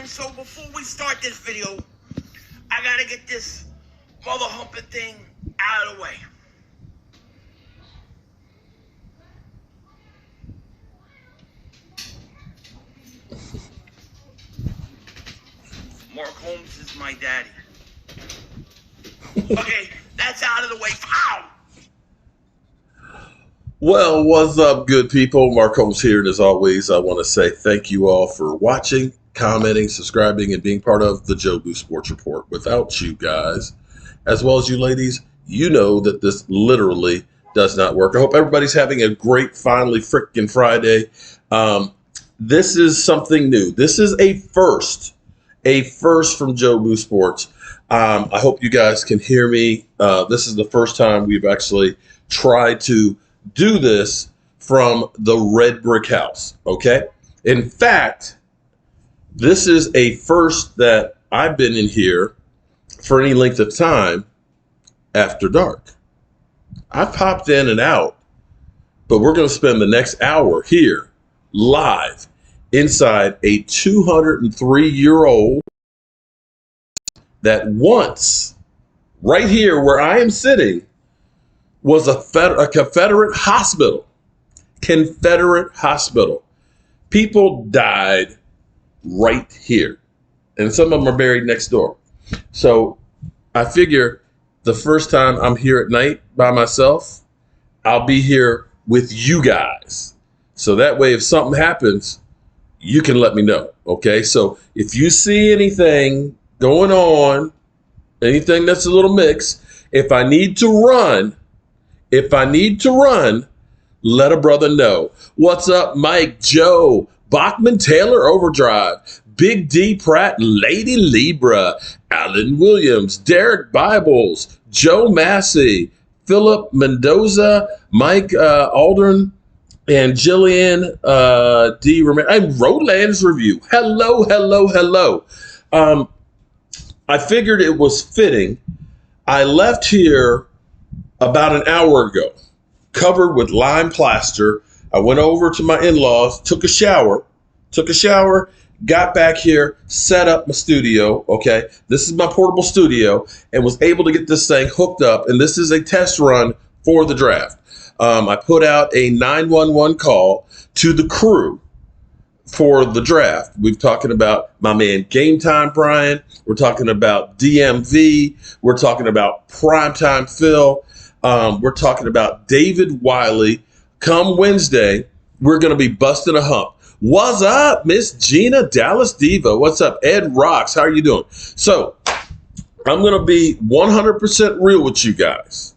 so before we start this video, I gotta get this mother humping thing out of the way. Mark Holmes is my daddy. Okay, that's out of the way. Ow! Well, what's up, good people? Mark Holmes here, and as always, I want to say thank you all for watching, commenting, subscribing, and being part of the Joe Boo Sports Report. Without you guys, as well as you ladies, you know that this literally does not work. I hope everybody's having a great, finally freaking Friday. This is something new. This is a first from Joe Boo Sports. I hope you guys can hear me. This is the first time we've actually tried to do this from the red brick house. Okay. In fact, this is a first that I've been in here for any length of time after dark. I've popped in and out, but we're going to spend the next hour here live inside a 203-year-old that once, right here where I am sitting, was a Confederate hospital. Confederate hospital. People died right here. And some of them are buried next door. So I figure the first time I'm here at night by myself, I'll be here with you guys. So that way, if something happens, you can let me know. Okay. So if you see anything going on, anything that's a little mixed, if I need to run, let a brother know. What's up, Mike, Joe, Bachman, Taylor, Overdrive, Big D Pratt, Lady Libra, Alan Williams, Derek Bibles, Joe Massey, Philip Mendoza, Mike Aldrin, and Jillian D. Ramirez, and Roland's Review. Hello. I figured it was fitting. I left here about an hour ago, covered with lime plaster. I went over to my in-laws, took a shower, got back here, set up my studio. Okay. This is my portable studio, and was able to get this thing hooked up. And this is a test run for the draft. I put out a 911 call to the crew for the draft. We're talking about my man Game Time Brian. We're talking about DMV. We're talking about Primetime Phil. We're talking about David Wiley. Come Wednesday, we're going to be busting a hump. What's up, Miss Gina Dallas Diva? What's up, Ed Rocks? How are you doing? So I'm going to be 100% real with you guys.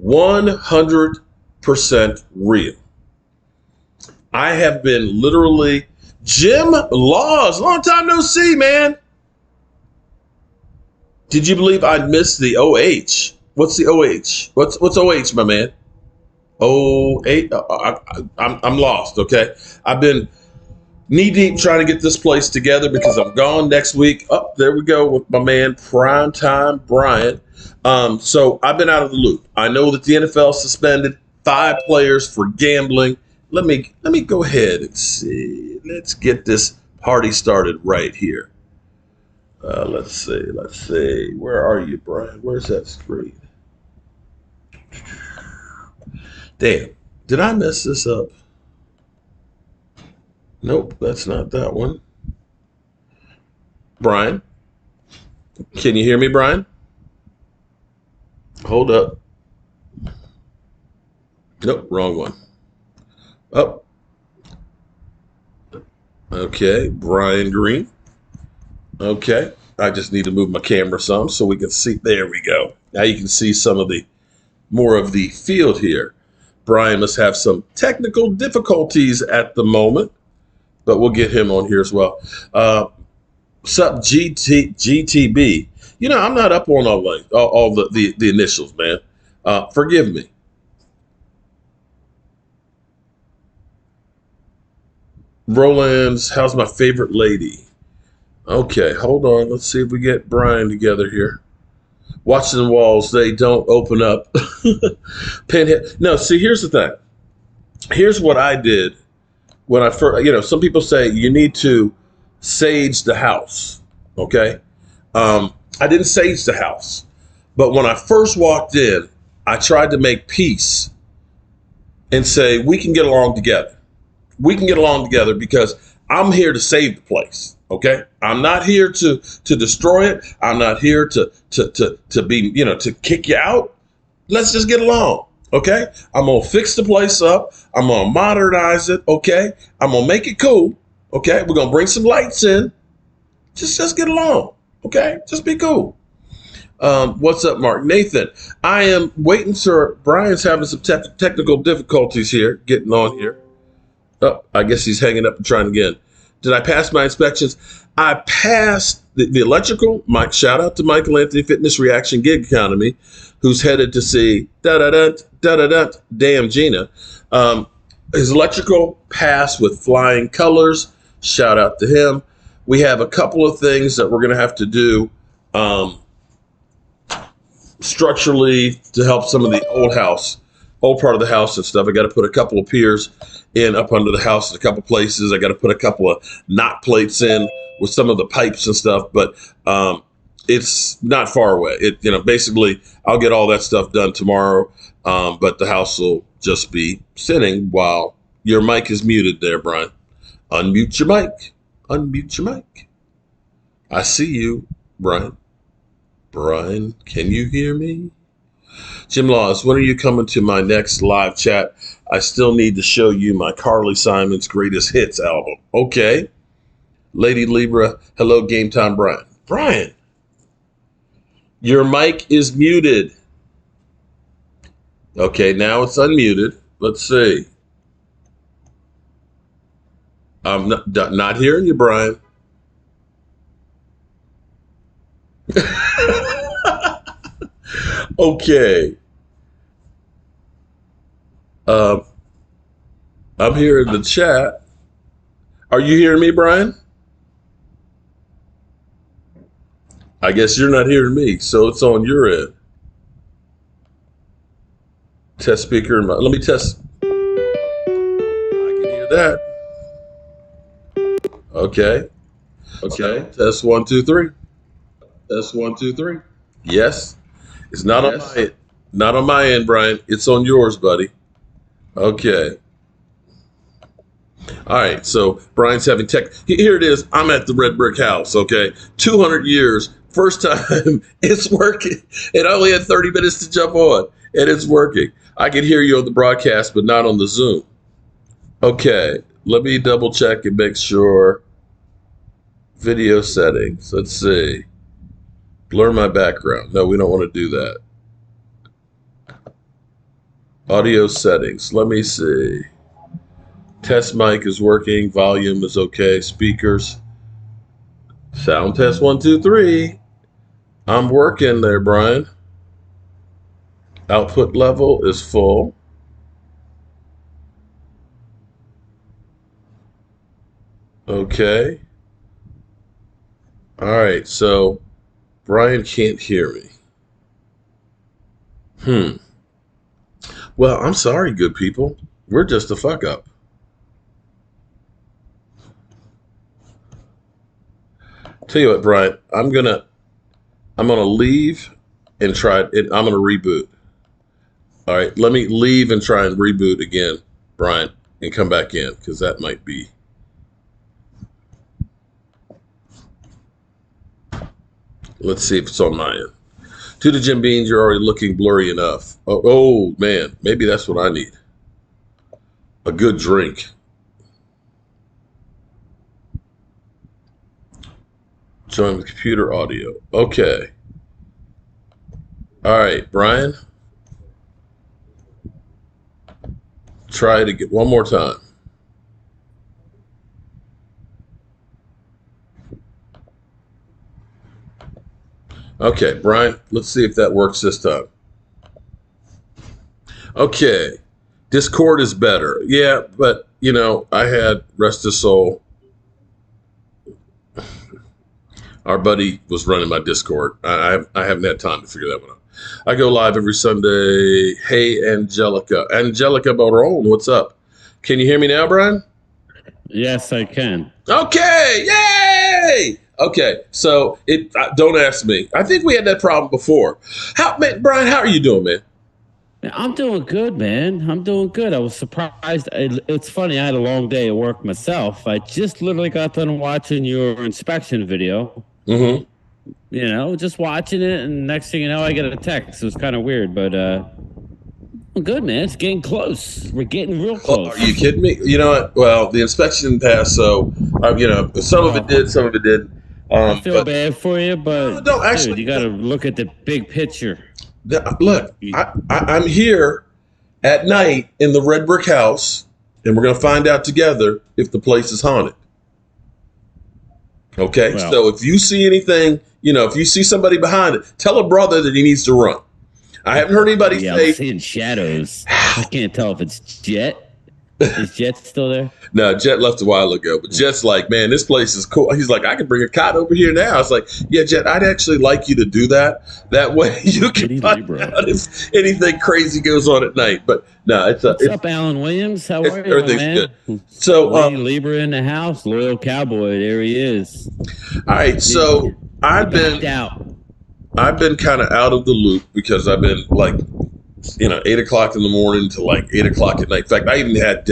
100% real. I have been literally Jim Laws. Long time no see, man. Did you believe I'd missed the OH? What's the OH? What's OH, my man? OH. I'm lost. Okay, I've been knee deep trying to get this place together because I'm gone next week. Oh, there we go with my man Primetime Brian. So I've been out of the loop. I know that the NFL suspended 5 players for gambling. Let me go ahead and see. Let's get this party started right here. Let's see. Where are you, Brian? Where's that screen? Damn, did I mess this up? Nope, that's not that one. Brian, can you hear me, Brian? Hold up. Nope, wrong one. Oh. Okay, Brian Green. Okay, I just need to move my camera some so we can see. There we go. Now you can see some of the more of the field here. Brian must have some technical difficulties at the moment, but we'll get him on here as well. Sup GTB. You know, I'm not up on all the initials, man. Forgive me. Roland's, how's my favorite lady? Okay, hold on. Let's see if we get Brian together here. Watching the walls, they don't open up. Pinhead. No, see, here's the thing. Here's what I did when I first, some people say you need to sage the house. Okay. I didn't sage the house, but when I first walked in, I tried to make peace and say, we can get along together. We can get along together because I'm here to save the place. Okay. I'm not here to destroy it. I'm not here to be, to kick you out. Let's just get along. Okay. I'm going to fix the place up. I'm going to modernize it. Okay. I'm going to make it cool. Okay. We're going to bring some lights in. Just get along. Okay. Just be cool. What's up, Mark? Nathan, I am waiting, sir. Brian's having some technical difficulties here, getting on here. Oh, I guess he's hanging up and trying again. Did I pass my inspections? I passed the electrical. Mike, shout out to Michael Anthony Fitness Reaction Gig Economy, who's headed to see damn Gina. His electrical passed with flying colors. Shout out to him. We have a couple of things that we're going to have to do structurally to help some of the old part of the house and stuff. I got to put a couple of piers in up under the house in a couple places. I got to put a couple of knot plates in with some of the pipes and stuff, but it's not far away. Basically I'll get all that stuff done tomorrow. But the house will just be sitting while your mic is muted there, Brian. Unmute your mic. Unmute your mic. I see you, Brian. Brian, can you hear me? Jim Laws, when are you coming to my next live chat? I still need to show you my Carly Simon's Greatest Hits album. Okay. Lady Libra, hello, Game Time Brian. Brian, your mic is muted. Okay, now it's unmuted. Let's see. I'm not hearing you, Brian. Okay. I'm here in the chat. Are you hearing me, Brian? I guess you're not hearing me, so it's on your end. Test speaker. Let me test. I can hear that. Okay. Okay. Test 1, 2, 3. Test 1, 2, 3. Yes. It's not on my end, Brian. It's on yours, buddy. Okay. All right. So Brian's having tech. Here it is. I'm at the red brick house. Okay. 200 years. First time it's working. It only had 30 minutes to jump on, and it's working. I can hear you on the broadcast, but not on the Zoom. Okay. Let me double check and make sure. Video settings. Let's see. Blur my background. No, we don't want to do that. Audio settings. Let me see. Test mic is working. Volume is okay. Speakers. Sound test 1, 2, 3. I'm working there, Brian. Output level is full. Okay. All right. So Brian can't hear me. Well, I'm sorry, good people. We're just a fuck up. Tell you what, Brian, I'm gonna leave and try it. I'm gonna reboot. All right, let me leave and try and reboot again, Brian, and come back in because that might be. Let's see if it's on my end. To the Jim Beans, you're already looking blurry enough. Oh man, maybe that's what I need. A good drink. Join with computer audio. Okay. All right, Brian. Try to get one more time. Okay, Brian, let's see if that works this time. Okay. Discord is better. Yeah, but, I had, rest his soul, our buddy was running my Discord. I haven't had time to figure that one out. I go live every Sunday. Hey, Angelica. Angelica Baron, what's up? Can you hear me now, Brian? Yes, I can. Okay, yay! Hey, okay. So don't ask me. I think we had that problem before. Brian? How are you doing, man? I'm doing good, man. I'm doing good. I was surprised. It's funny. I had a long day at work myself. I just literally got done watching your inspection video. Mm-hmm. Just watching it, and next thing you know, I get a text. It was kind of weird, but I'm good, man. It's getting close. We're getting real close. Are you kidding me? You know what? Well, the inspection passed, so some of it did, some of it didn't. I feel bad for you, but no, actually, dude, you got to look at the big picture. Look, I'm here at night in the red brick house, and we're going to find out together if the place is haunted. Okay, Well, so if you see anything, if you see somebody behind it, tell a brother that he needs to run. I haven't heard anybody say. I'm seeing shadows. I can't tell if it's Jet. Is Jet still there? No, Jet left a while ago, but Jet's like, man, this place is cool. He's like, I can bring a cot over here now. I was like, yeah, Jet, I'd actually like you to do that. That way you can find out if anything crazy goes on at night. But no, What's up, Alan Williams? How are you, everything's man? good. So, Libra in the house, loyal cowboy. There he is. All right, so I've been kind of out of the loop because I've been 8 o'clock in the morning to 8 o'clock at night. In fact,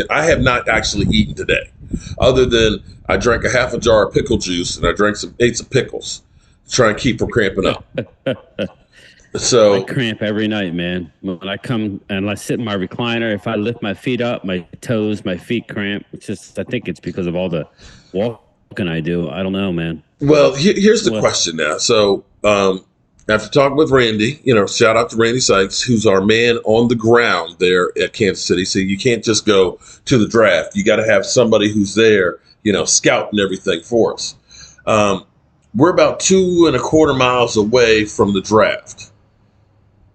I have not actually eaten today, other than I drank a half a jar of pickle juice and I ate some pickles to try and keep from cramping up. So I cramp every night, man. When I come and I sit in my recliner, if I lift my feet up, my toes, my feet cramp. I think it's because of all the walking I do. I don't know, man. Well, here's the question now. So, after talking with Randy, shout out to Randy Sykes, who's our man on the ground there at Kansas City. So you can't just go to the draft. You got to have somebody who's there, scouting everything for us. We're about 2.25 miles away from the draft.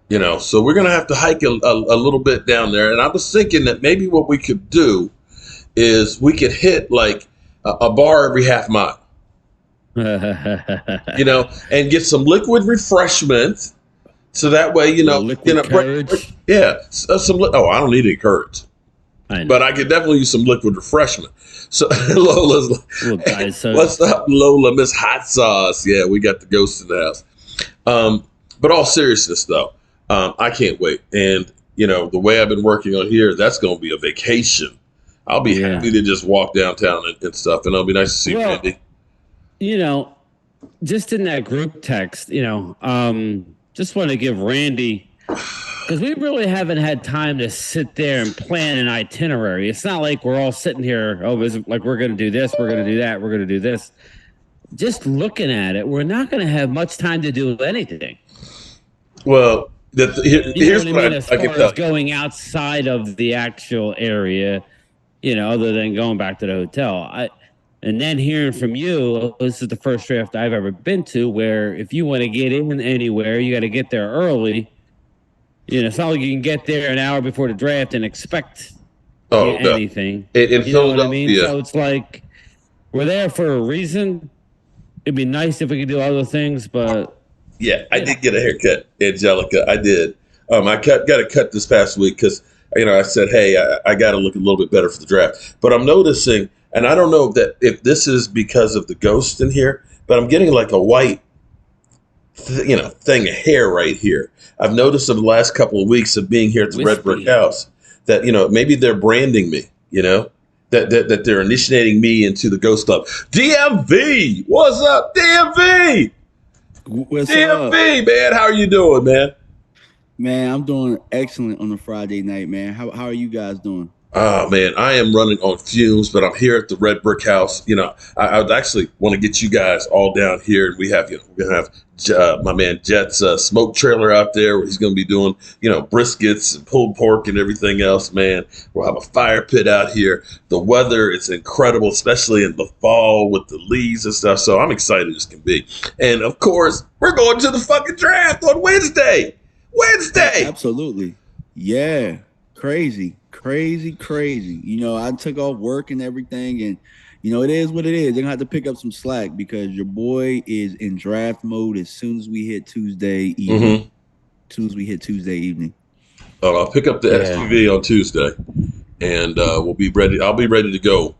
So we're going to have to hike a little bit down there. And I was thinking that maybe what we could do is we could hit a bar every half mile. And get some liquid refreshment, so that way liquid courage. I don't need any courage, but I could definitely use some liquid refreshment. So Lola's what's up, Lola? Miss Hot Sauce. Yeah, we got the ghost in the house. But all seriousness though, I can't wait. And the way I've been working on here, that's going to be a vacation. I'll be happy to just walk downtown and stuff, and it'll be nice to see Randy. Just in that group text, just want to give Randy, because we really haven't had time to sit there and plan an itinerary. It's not like we're all sitting here, we're going to do this, we're going to do that, we're going to do this. Just looking at it, we're not going to have much time to do anything. Well, here's what I can tell you. As far as going outside of the actual area, other than going back to the hotel. And then hearing from you, this is the first draft I've ever been to where if you want to get in anywhere, you got to get there early. It's not like you can get there an hour before the draft and expect anything. In you know what I mean? So it's like we're there for a reason. It'd be nice if we could do other things, but yeah, I did get a haircut, Angelica. I did. I got a cut this past week because I said, hey, I got to look a little bit better for the draft. But I'm noticing. And I don't know if this is because of the ghost in here, but I'm getting a white, thing of hair right here. I've noticed in the last couple of weeks of being here at the Red Brick House that, maybe they're branding me, that they're initiating me into the ghost club. DMV, what's up, DMV? What's DMV, up? Man, how are you doing, man? Man, I'm doing excellent on a Friday night, man. How are you guys doing? Oh, man, I am running on fumes, but I'm here at the Red Brick House. I would actually want to get you guys all down here. And we have, we're going to have my man Jet's smoke trailer out there where he's going to be doing, briskets and pulled pork and everything else, man. We'll have a fire pit out here. The weather is incredible, especially in the fall with the leaves and stuff. So I'm excited as can be. And, of course, we're going to the fucking draft on Wednesday. Absolutely. Yeah. Crazy. I took off work and everything, and it is what it is. They're gonna have to pick up some slack because your boy is in draft mode as soon as we hit Tuesday evening. I'll pick up the SUV on Tuesday, and we'll be ready. I'll be ready to go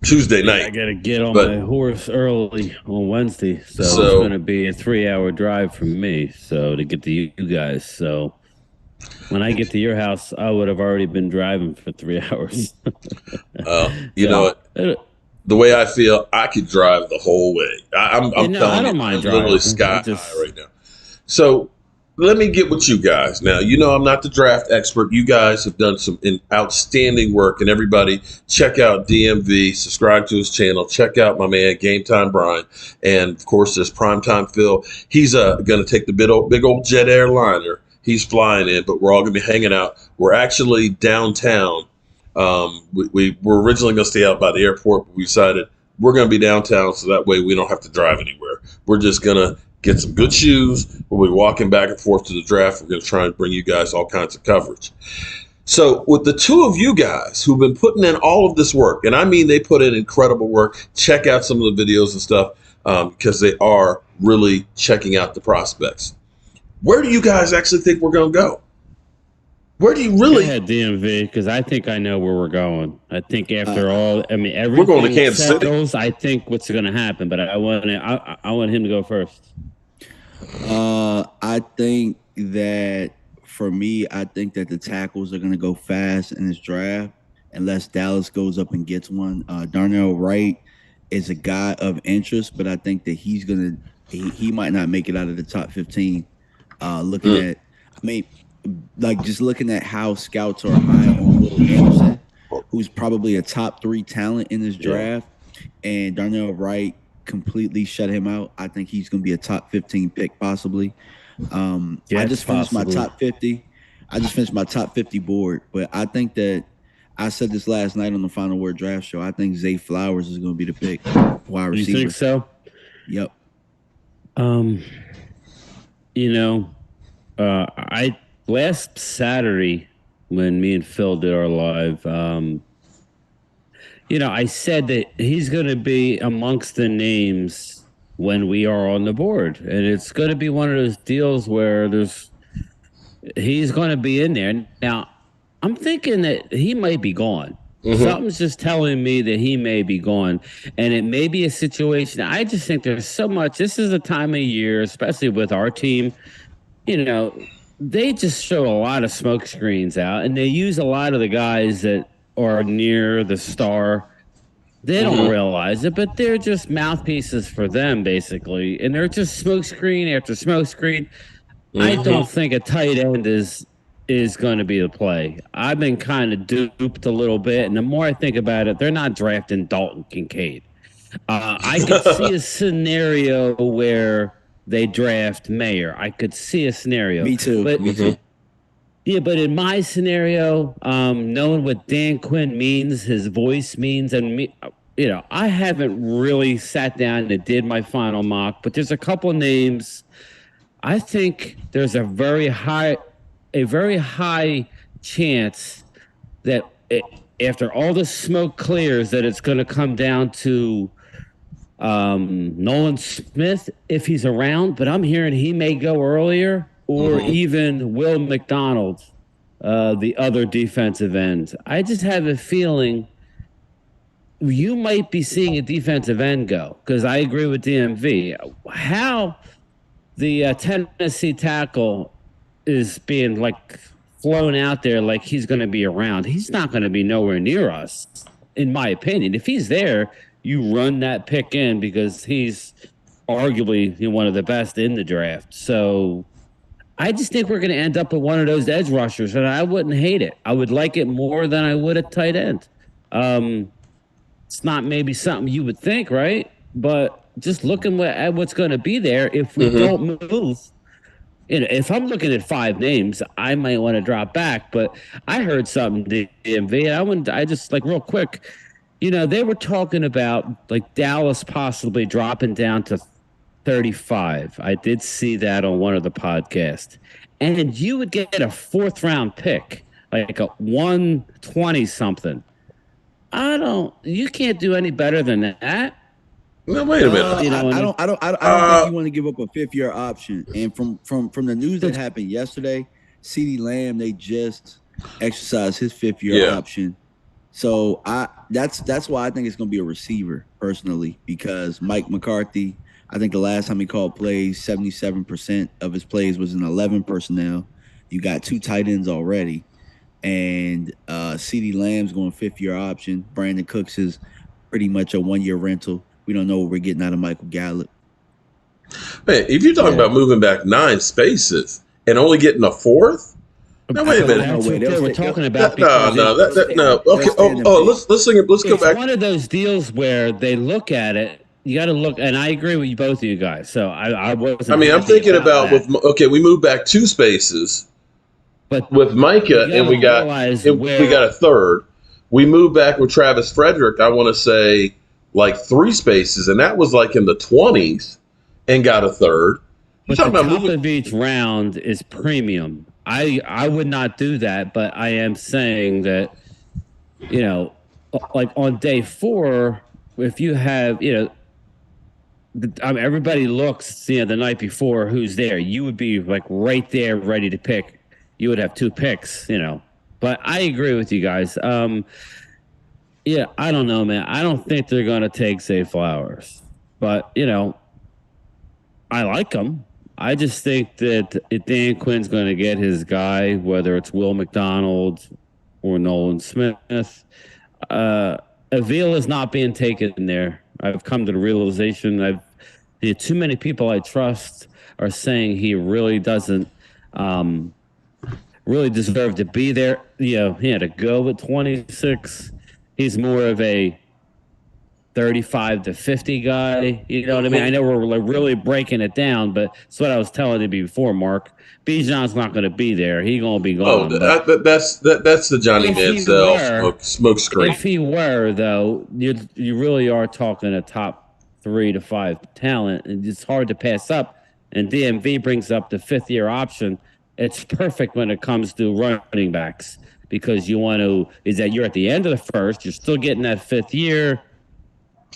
Tuesday Yeah, I night. got to get on But- my horse early on Wednesday, so it's So- going to be a 3-hour drive from me. So to get to you guys, so when I get to your house, I would have already been driving for 3 hours. You know what? The way I feel, I could drive the whole way. I'm Yeah, no, telling I don't you, mind I'm literally driving. sky I just- high right now. So let me get with you guys. Now, you know I'm not the draft expert. You guys have done some outstanding work, and everybody check out DMV, subscribe to his channel, check out my man Game Time Brian, and of course there's Primetime Phil. He's going to take the big old jet airliner. He's flying in, but we're all going to be hanging out. We're actually downtown. We were originally going to stay out by the airport, but we decided we're going to be downtown so that way we don't have to drive anywhere. We're just going to get some good shoes. We'll be walking back and forth to the draft. We're going to try and bring you guys all kinds of coverage. So with the two of you guys who've been putting in all of this work, and I mean they put in incredible work, check out some of the videos and stuff because they are really checking out the prospects. Where do you guys actually think we're going to go? Where do you really? Go ahead, DMV, because I think I know where we're going. I think after all, I mean, everything We're going to Kansas City. settles, I think what's going to happen, but I want him to go first. I think that for me, I think that the tackles are going to go fast in this draft unless Dallas goes up and gets one. Darnell Wright is a guy of interest, but I think that he might not make it out of the top 15. Just looking at how scouts are high on Will Anderson, who's probably a top 3 talent in this draft, and Darnell Wright completely shut him out. I think he's going to be a top 15 pick possibly. I just finished my top 50. I just finished my top 50 board, but I think that I said this last night on the Final Word Draft Show. I think Zay Flowers is going to be the pick, wide receiver. You think so? Yep. I last Saturday when me and Phil did our live, I said that he's going to be amongst the names when we are on the board, and it's going to be one of those deals where he's going to be in there. Now, I'm thinking that he might be gone. Mm-hmm. Something's just telling me that he may be gone, and it may be a situation. I just think there's so much. This is a time of year, especially with our team. They just show a lot of smoke screens out, and they use a lot of the guys that are near the star. They don't realize it, but they're just mouthpieces for them, basically. And they're just smoke screen after smoke screen. I don't think a tight end is going to be the play. I've been kind of duped a little bit, and the more I think about it, they're not drafting Dalton Kincaid. I could see a scenario where they draft Mayer. I could see a scenario. Me too. But, yeah, but in my scenario, knowing what Dan Quinn means, his voice means, and me, I haven't really sat down and did my final mock, but there's a couple names. I think there's a very high chance that after all the smoke clears, that it's going to come down to Nolan Smith if he's around, but I'm hearing he may go earlier, or even Will McDonald, the other defensive end. I just have a feeling you might be seeing a defensive end go, because I agree with DMV. How the Tennessee tackle is being flown out there like he's going to be around. He's not going to be nowhere near us, in my opinion. If he's there, you run that pick in because he's arguably one of the best in the draft. So I just think we're going to end up with one of those edge rushers, and I wouldn't hate it. I would like it more than I would a tight end. It's not maybe something you would think, right? But just looking at what's going to be there, if we don't move, if I'm looking at 5 names, I might want to drop back. But I heard something, DMV, I just real quick. They were talking about Dallas possibly dropping down to 35. I did see that on one of the podcasts. And you would get a 4th round pick, like a 120 something. You can't do any better than that. No, wait a minute. I don't think you want to give up a 5th-year option. And from the news that happened yesterday, CeeDee Lamb, they just exercised his 5th-year option. So that's why I think it's going to be a receiver personally, because Mike McCarthy, I think the last time he called plays, 77% of his plays was in 11 personnel. You got 2 tight ends already, and CeeDee Lamb's going 5th-year option. Brandon Cooks is pretty much a 1-year rental. We don't know what we're getting out of Michael Gallup. Man, if you're talking about moving back 9 spaces and only getting a 4th, now wait a minute. That's what they were talking about. No. Okay. Let's go back. It's one of those deals where they look at it. You got to look, and I agree with you, both of you guys. So I wasn't. I mean, I'm thinking about we moved back 2 spaces, but with Micah, and we got a 3rd. We moved back with Travis Frederick. I want to say like 3 spaces, and that was like in the 20s, and got a 3rd. But the top of each round is premium. I would not do that, but I am saying that, like on day 4, if you have, everybody looks, the night before who's there. You would be like right there, ready to pick. You would have 2 picks, But I agree with you guys. I don't know, man. I don't think they're going to take Zay Flowers, but I like them. I just think that if Dan Quinn's going to get his guy, whether it's Will McDonald or Nolan Smith, Avila is not being taken there. I've come to the realization too many people I trust are saying he really doesn't really deserve to be there. He had to go at 26. He's more of a 35 to 50 guy. You know what I mean? I know we're really breaking it down, but that's what I was telling you before, Mark. Bijan's not going to be there. He's going to be gone. That's the Johnny Manziel smoke screen. If he were, though, you really are talking a top 3 to 5 talent, and it's hard to pass up. And DMV brings up the 5th-year option. It's perfect when it comes to running backs, because you're at the end of the 1st, you're still getting that 5th year.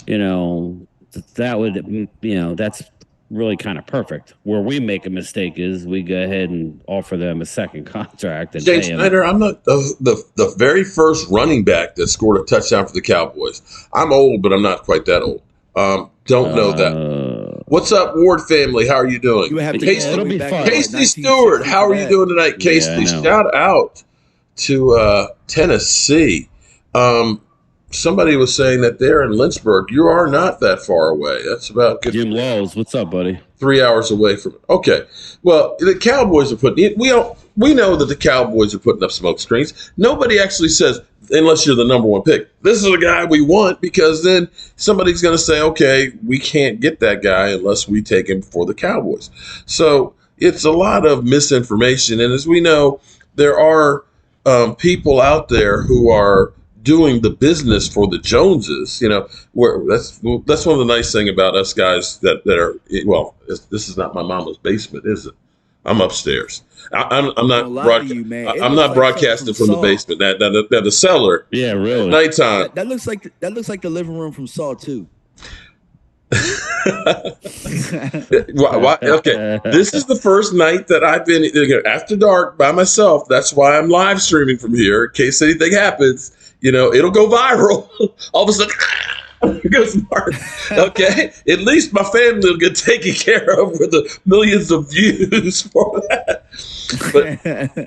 That would, that's really kind of perfect. Where we make a mistake is we go ahead and offer them a 2nd contract. And Jay Snyder, I'm not the very first running back that scored a touchdown for the Cowboys. I'm old, but I'm not quite that old. Don't know that. What's up, Ward family? How are you doing? Casey Stewart, how are you doing tonight, Casey? Shout out to Tennessee. Somebody was saying that they're in Lynchburg. You are not that far away. That's about good. Jim Laws, what's up, buddy? 3 hours away from it. Okay. Well, the Cowboys are putting. We know that the Cowboys are putting up smoke screens. Nobody actually says, unless you're the number 1 pick, this is the guy we want, because then somebody's going to say, okay, we can't get that guy unless we take him for the Cowboys. So it's a lot of misinformation, and as we know, there are people out there who are doing the business for the Joneses, where that's one of the nice thing about us guys that are, this is not my mama's basement, is it? I'm upstairs. I'm not broadcasting from the basement. That the cellar. Yeah, really. Nighttime. That looks like the living room from Saw 2. Okay, this is the first night that I've been after dark by myself. That's why I'm live streaming from here in case anything happens. It'll go viral. All of a sudden, goes Mark. Okay, at least my family will get taken care of with the millions of views for that.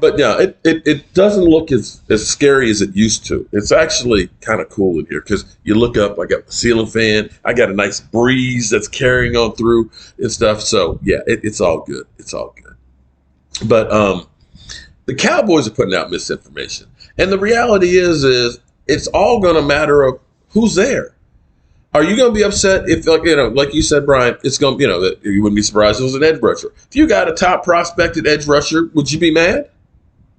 But yeah, it doesn't look as scary as it used to. It's actually kind of cool in here because you look up. I got the ceiling fan. I got a nice breeze that's carrying on through and stuff. So yeah, it's all good. It's all good. But the Cowboys are putting out misinformation, and the reality is it's all going to matter of who's there. Are you going to be upset if, like you said, Brian, it's going to, that you wouldn't be surprised if it was an edge rusher. If you got a top prospected edge rusher, would you be mad?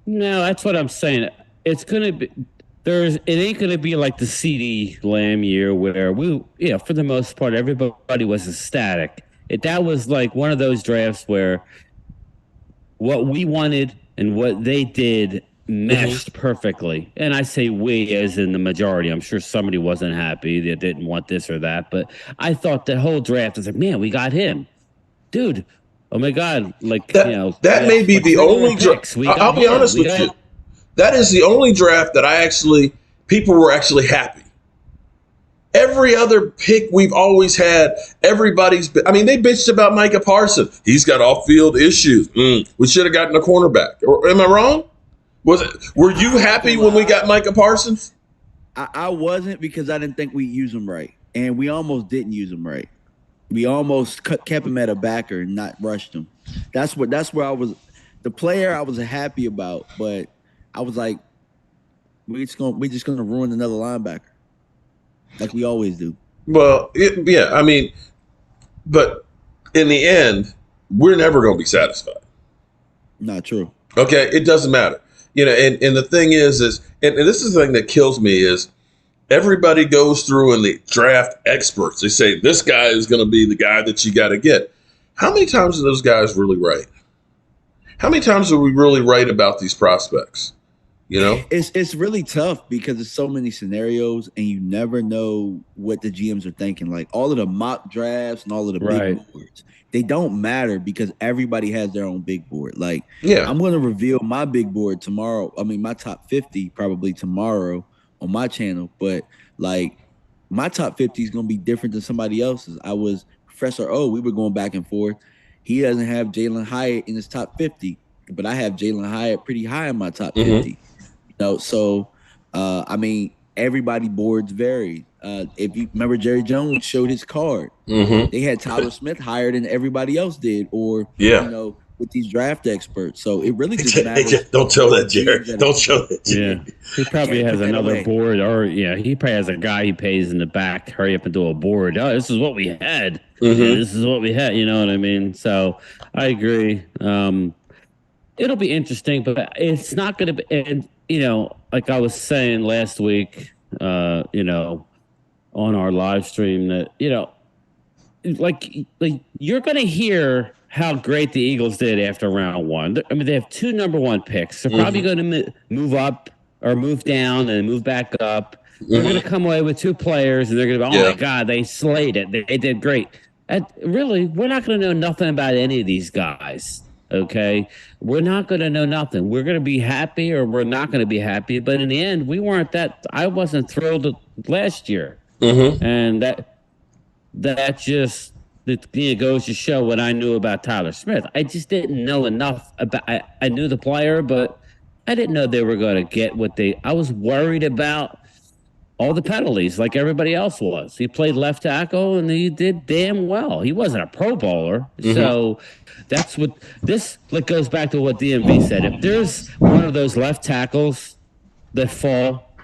No, that's what I'm saying. It's going to be, it ain't going to be like the CeeDee Lamb year where for the most part, everybody was ecstatic. That was like one of those drafts where what we wanted and what they did meshed perfectly. And I say we as in the majority. I'm sure somebody wasn't happy. They didn't want this or that. But I thought the whole draft was like, man, we got him. Dude, oh my God. Like, that may be the only draft. I'll be honest with you. That is the only draft that I actually people were actually happy. Every other pick we've always had, they bitched about Micah Parsons. He's got off-field issues. We should have gotten a cornerback. Or am I wrong? Were you happy when we got Micah Parsons? I wasn't, because I didn't think we'd use him right. And we almost didn't use him right. We almost kept him at a backer and not rushed him. That's where I was. The player I was happy about, but I was like, we're just gonna ruin another linebacker, like we always do. Well, but in the end, we're never going to be satisfied. Not true. Okay, it doesn't matter. And the thing is and this is the thing that kills me is everybody goes through and they draft experts. They say this guy is going to be the guy that you got to get. How many times are those guys really right? How many times are we really right about these prospects? It's really tough because there's so many scenarios and you never know what the GMs are thinking. Like all of the mock drafts and all of the big boards, they don't matter because everybody has their own big board. Like, I'm going to reveal my big board tomorrow. I mean, my top 50 probably tomorrow on my channel, but like my top 50 is going to be different than somebody else's. I was Professor O. We were going back and forth. He doesn't have Jalen Hyatt in his top 50, but I have Jalen Hyatt pretty high in my top 50. So everybody boards vary. If you remember, Jerry Jones showed his card. They had Tyler Smith higher than everybody else did, or with these draft experts. So it really just matters. Don't tell that, Jerry. Don't show that. Yeah, he probably has another board, or he probably has a guy he pays in the back. Hurry up and do a board. Oh, this is what we had. This is what we had. You know what I mean? So I agree. It'll be interesting, but it's not going to be. And like I was saying last week, on our live stream, that like you're going to hear how great the Eagles did after round one. I mean, they have 2 number 1 picks. They're probably going to move up or move down and move back up. They're going to come away with 2 players, and they're going to be, oh, my God, they slayed it. They did great. And really, we're not going to know nothing about any of these guys, okay? We're not going to know nothing. We're going to be happy or we're not going to be happy. But in the end, I wasn't thrilled last year. And that just goes to show what I knew about Tyler Smith. I just didn't know enough about. I knew the player, but I didn't know they were going to get I was worried about all the penalties, like everybody else was. He played left tackle, and he did damn well. He wasn't a Pro Bowler, so that's what this. Like goes back to what DMV said. If there's one of those left tackles that fall,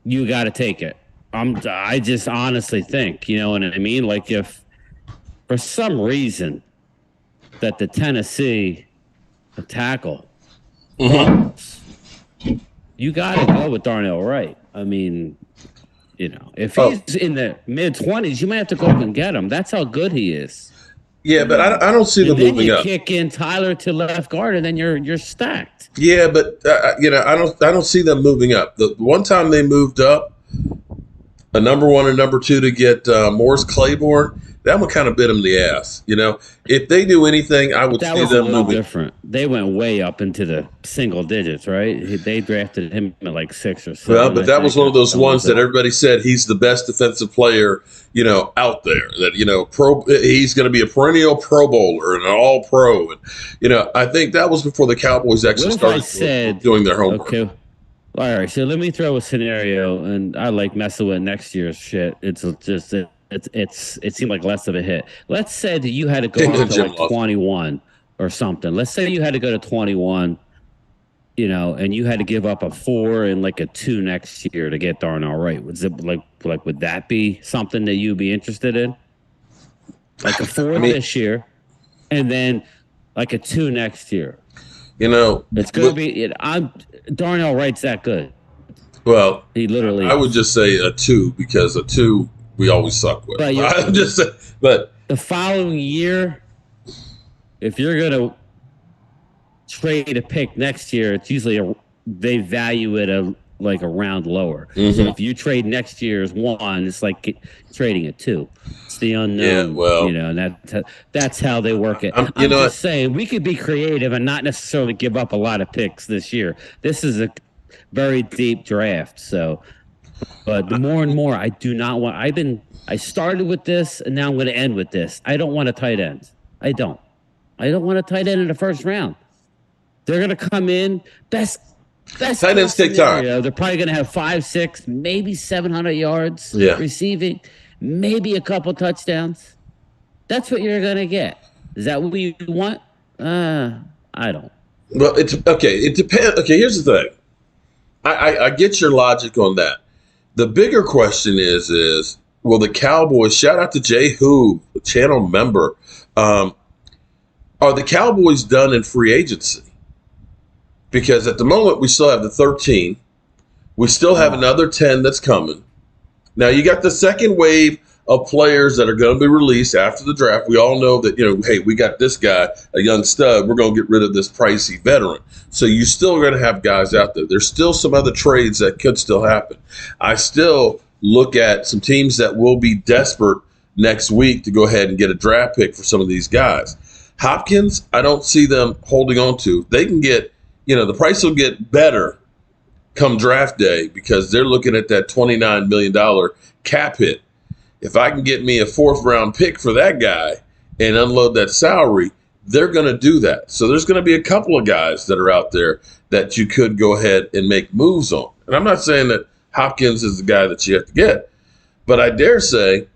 you got to take it. I just honestly think, you know what I mean? Like if for some reason that the Tennessee tackle, you got to go with Darnell Wright. I mean, if he's in the mid-20s, you might have to go up and get him. That's how good he is. Yeah, but I don't see them moving up. Kick in Tyler to left guard, and then you're stacked. Yeah, but I don't see them moving up. The one time they moved up, a number 1 and number 2 to get Morris Claiborne, that one kind of bit them in the ass. If they do anything, I would see them moving. That was a little different. They went way up into the single digits, right? They drafted him at like 6 or 7. Well, but that was one of those ones that everybody said he's the best defensive player, out there. That he's going to be a perennial Pro Bowler and an All Pro. And I think that was before the Cowboys actually started doing their homework. Okay. All right, so let me throw a scenario, and I like messing with next year's shit. It's just it seemed like less of a hit. Let's say that you had to go up to like 21 or something. Let's say you had to go to 21, and you had to give up a 4 and like a 2 next year to get Darnell Wright. Would that be something that you'd be interested in? Like a 4 this year, and then like a 2 next year. It's going to be. Darnell Wright's that good. Well, he literally. I would just say a 2 because a 2 we always suck with. But the following year, if you're going to trade a pick next year, it's usually they value it a round lower. So if you trade next year's 1, it's like trading a 2. It's the unknown. Yeah, well, and that's how they work it. I'm just saying we could be creative and not necessarily give up a lot of picks this year. This is a very deep draft, so But the more and more, I do not want. I started with this, and now I'm going to end with this. I don't want a tight end. I don't. I don't want a tight end in the first round. They're going to come in best Tight ends take time. They're probably going to have 5, 6, maybe 700 yards receiving, maybe a couple touchdowns. That's what you're going to get. Is that what you want? I don't. Well, it's okay. It depends. Okay, here's the thing. I get your logic on that. The bigger question is well, the Cowboys, shout out to Jay Who, channel member. Are the Cowboys done in free agency? Because at the moment, we still have the 13. We still have another 10 that's coming. Now, you got the second wave of players that are going to be released after the draft. We all know that, hey, we got this guy, a young stud. We're going to get rid of this pricey veteran. So you still going to have guys out there. There's still some other trades that could still happen. I still look at some teams that will be desperate next week to go ahead and get a draft pick for some of these guys. Hopkins, I don't see them holding on to. They can get, the price will get better come draft day because they're looking at that $29 million cap hit. If I can get me a 4th round pick for that guy and unload that salary, they're going to do that. So there's going to be a couple of guys that are out there that you could go ahead and make moves on. And I'm not saying that Hopkins is the guy that you have to get, but I dare say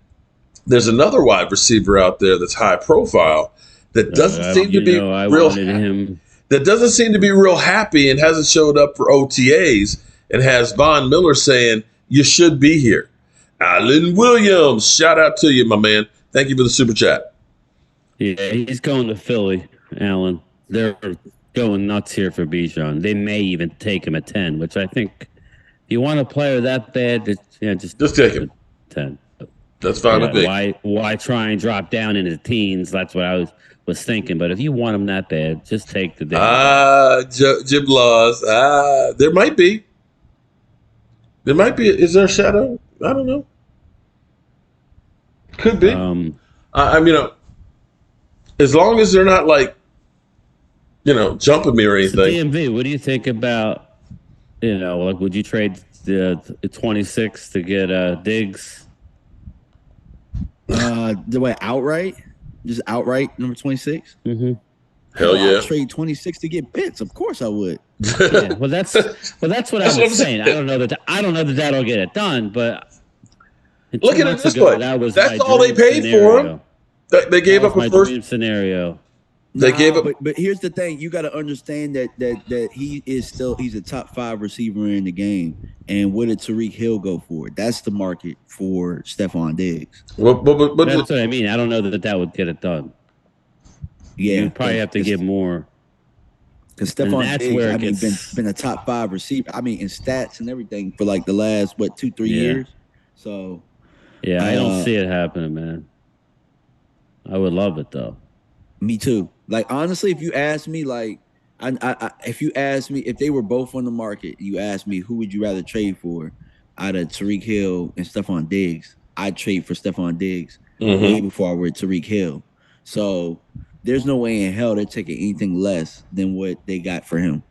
there's another wide receiver out there that's high profile that doesn't seem to be real happy. That doesn't seem to be real happy and hasn't showed up for OTAs and has Von Miller saying, you should be here. Alan Williams, shout out to you, my man. Thank you for the super chat. Yeah, he's going to Philly, Alan. They're going nuts here for Bijan. They may even take him at 10, which I think if you want a player that bad, just take him. 10. That's fine with me. Why try and drop down into the teens? That's what I was thinking. But if you want him that bad, just take the day. Jim Laws. There might be. There might be. Is there a shadow? I don't know. Could be. As long as they're not jumping me or anything. DMV, what do you think about, would you trade the 26 to get Diggs? The way outright? Just outright number 26? Mm-hmm. Hell yeah. I'd trade 26 to get Pitts. Of course I would. Yeah, well, that's what I was saying. I don't know that that'll get it done, but look at it this way. That's all they paid for him. They gave up a first scenario. They gave up. But here's the thing: you got to understand that he's a top 5 receiver in the game. And what did Tyreek Hill go for? That's the market for Stephon Diggs. But that's what I mean. I don't know that would get it done. Yeah, you probably have to get more. Because Stephon Diggs, been a top 5 receiver. I mean, in stats and everything for the last 2-3 years. So, yeah, I don't see it happening, man. I would love it though. Me too. Honestly, if you ask me, if you ask me if they were both on the market, you ask me who would you rather trade for out of Tyreek Hill and Stephon Diggs, I'd trade for Stephon Diggs way before I were Tyreek Hill. So there's no way in hell they're taking anything less than what they got for him.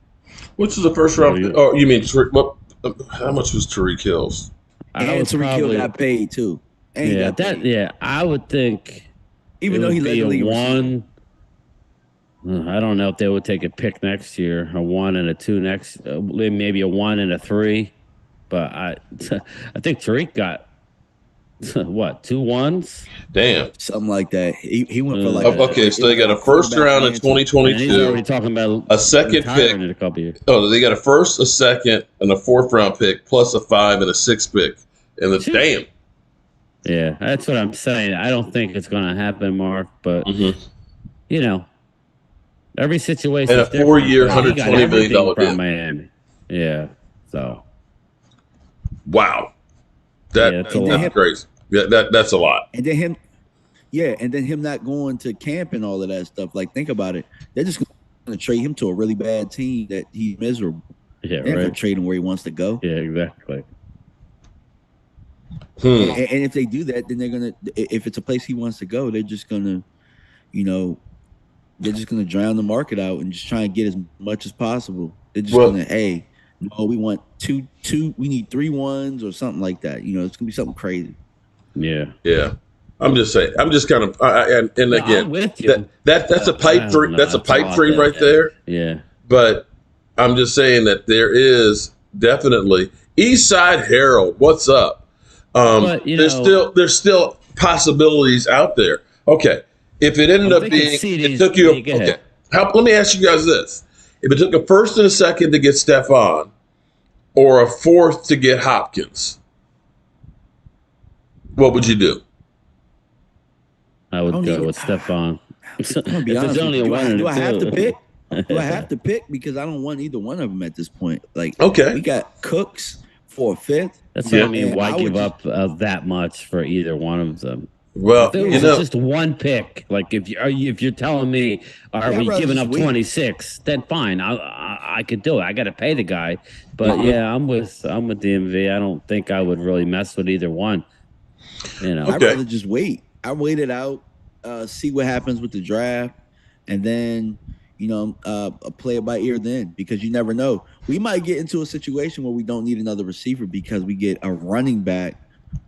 Which is the first round? Oh, you mean how much was Tyreek Hill's? And Tyreek Hill got paid too. I would think. Even though he led the league, I don't know if they would take a pick next year, a 1 and a 2 next, maybe a 1 and a 3. But I think Tariq got what, 2 1s? Damn, something like that. He went for okay. So they got a first round in 2022. He's already talking about a second pick in a couple years. Oh, they got a first, a second, and a 4th round pick plus a 5 and a 6 pick. And damn. Yeah, that's what I'm saying. I don't think it's going to happen, Mark. But every situation. And a 4-year, $120 million deal from Miami. Yeah. So. Wow. That's a lot. Crazy. Yeah, that's a lot. And then him not going to camp and all of that stuff. Think about it. They're just going to trade him to a really bad team that he's miserable. Yeah, they're going to trade him where he wants to go. Yeah, exactly. And if they do that, then they're gonna. If it's a place he wants to go, they're just gonna, they're just gonna drown the market out and just try and get as much as possible. They're just gonna, hey, No, we want two. We need 3 ones or something like that. You know, it's gonna be something crazy. Yeah. Yeah. I'm just saying. I'm just kind of, and No, again, I'm with you. that's a I pipe dream. don't know. That's a That's a pipe lot dream right that. there. Yeah. But I'm just saying that there is definitely East Side Herald. What's up? But There's still possibilities out there. Okay, if it ended I'm up thinking being, it CD's. took you. Go Okay, ahead. let me ask you guys this: if it took a first and a second to get Stephon, or a fourth to get Hopkins, what would you do? I I would don't go need. with Stephon. I'm gonna be If it's honest with only you. a one and Do a I have to pick? Do I two. have to pick? Because I don't want either one of them at this point. Like Okay, we got Cooks for a fifth. That's what I yeah. mean. And Why I would give just up that much for either one of them? Well, If it you was know, just one pick, like if you're telling me, are Yeah, I'd we rather giving just up wait. 26? Then fine, I could do it. I got to pay the guy, but mhm. yeah, I'm with DMV. I don't think I would really mess with either one. You know, I'd Okay, rather just wait. I wait it out, see what happens with the draft, and then play it by ear then because you never know. We might get into a situation where we don't need another receiver because we get a running back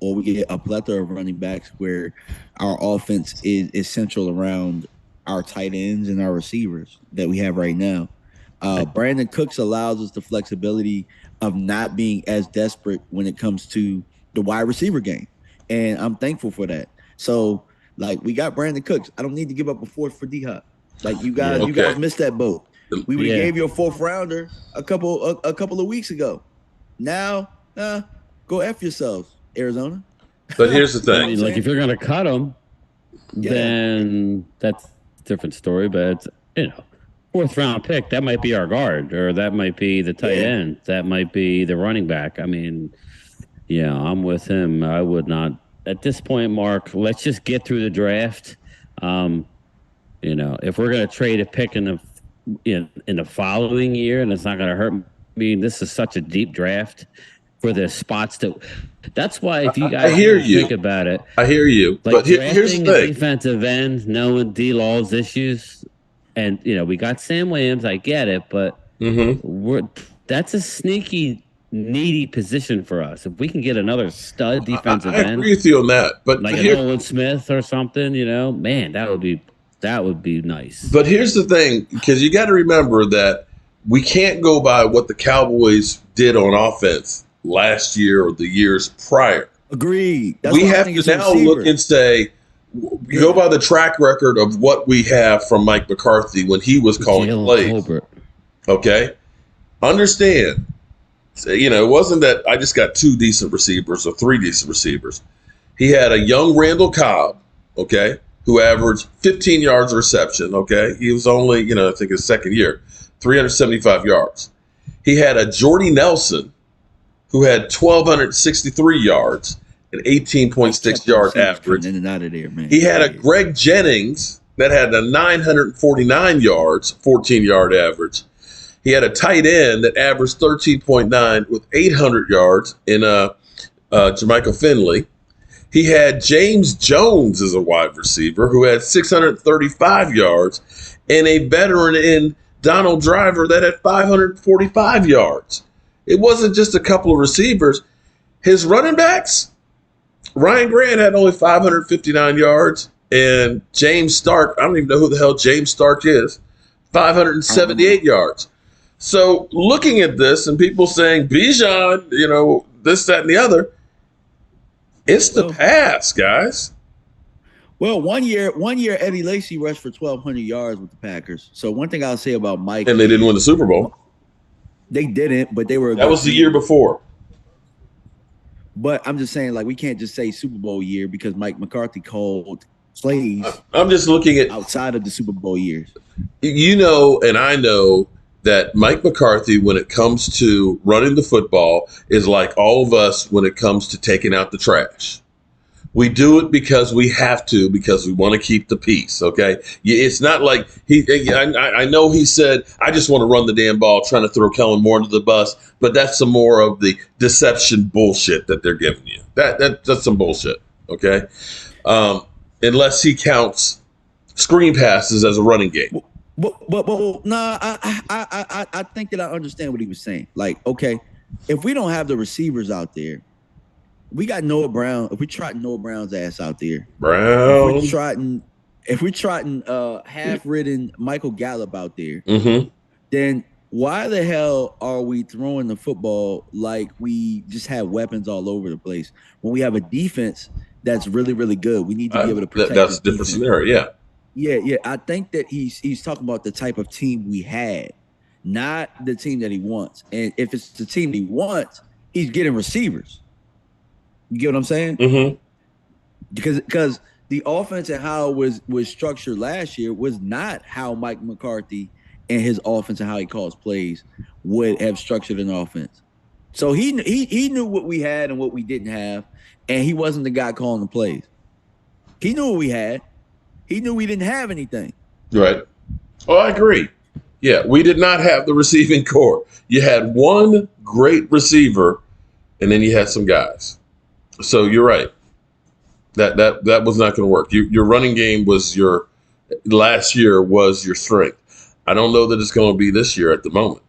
or we get a plethora of running backs where our offense is central around our tight ends and our receivers that we have right now. Brandon Cooks allows us the flexibility of not being as desperate when it comes to the wide receiver game. And I'm thankful for that. So, like, we got Brandon Cooks. I don't need to give up a fourth for D Hop. Like yeah, you guys okay. missed that boat. We would have yeah. gave you a 4th rounder a couple of weeks ago. Now, go F yourselves, Arizona. But here's the You I know what thing. I'm mean, like saying? if you're gonna cut him, Yeah. then that's a different story. But fourth round pick, that might be our guard, or that might be the tight Yeah. end, that might be the running back. I mean, yeah, I'm with him. I would not at this point, Mark. Let's just get through the draft. Um, if we're gonna trade a pick in the following year, and it's not gonna hurt me. This is such a deep draft for the spots that. That's why if you I guys hear really think you. about it, I hear you. like But here's drafting the a thing. defensive end, knowing D Law's issues, and we got Sam Williams. I get it, but Hmm. that's a sneaky, needy position for us. If we can get another stud defensive I end, agree with you on that. like a Nolan Smith or something, man, that would be nice. But here's the thing, because you got to remember that we can't go by what the Cowboys did on offense last year or the years prior. Agreed. That's We why I have think to it's a now look receiver. and say, you go Yeah. by the track record of what we have from Mike McCarthy when he was calling Jalen plays. Colbert. Okay? Understand. It wasn't that I just got 2 decent receivers or 3 decent receivers. He had a young Randall Cobb, okay, who averaged 15 yards a reception, okay? He was only, I think his second year, 375 yards. He had a Jordy Nelson who had 1,263 yards and Mike 18.6 kept them yard receivers average. coming in and out of there, man. He had a Yeah. Greg Jennings that had a 949 yards, 14-yard average. He had a tight end that averaged 13.9 with 800 yards in Jermichael Finley. He had James Jones as a wide receiver who had 635 yards and a veteran in Donald Driver that had 545 yards. It wasn't just a couple of receivers. His running backs, Ryan Grant had only 559 yards, and James Stark, I don't even know who the hell James Stark is, 578 yards. So looking at this and people saying, Bijan, this, that, and the other, it's the pass, guys. Well, one year Eddie Lacy rushed for 1,200 yards with the Packers. So one thing I'll say about Mike, And they didn't win the Super Bowl. They didn't, but they were. That was the year before. But I'm just saying, like, we can't just say Super Bowl year because Mike McCarthy called plays I'm just looking at, outside of the Super Bowl years. and I know that Mike McCarthy, when it comes to running the football, is like all of us when it comes to taking out the trash. We do it because we have to, because we want to keep the peace, okay? It's not like I know he said, I just want to run the damn ball, trying to throw Kellen Moore under the bus, but that's some more of the deception bullshit that they're giving you. That's some bullshit, okay? Unless he counts screen passes as a running game. no, I think that I understand what he was saying. Like, okay, if we don't have the receivers out there, we got Noah Brown. If we trotting Noah Brown's ass out there, Brown. if we trotting half-ridden Michael Gallup out there, Mm-hmm. then why the hell are we throwing the football like we just have weapons all over the place when we have a defense that's really, really good? We need to be able to protect That's this a different defense. scenario. Yeah. Yeah. I think that he's talking about the type of team we had, not the team that he wants. And if it's the team he wants, he's getting receivers. You get what I'm saying? Mm-hmm. Because the offense and how it was structured last year was not how Mike McCarthy and his offense and how he calls plays would have structured an offense. So he knew what we had and what we didn't have, and he wasn't the guy calling the plays. He knew what we had. He knew we didn't have anything. Right. Oh, I agree. Yeah, we did not have the receiving core. You had one great receiver, and then you had some guys. So you're right. That was not going to work. Your running game was last year was your strength. I don't know that it's going to be this year at the moment.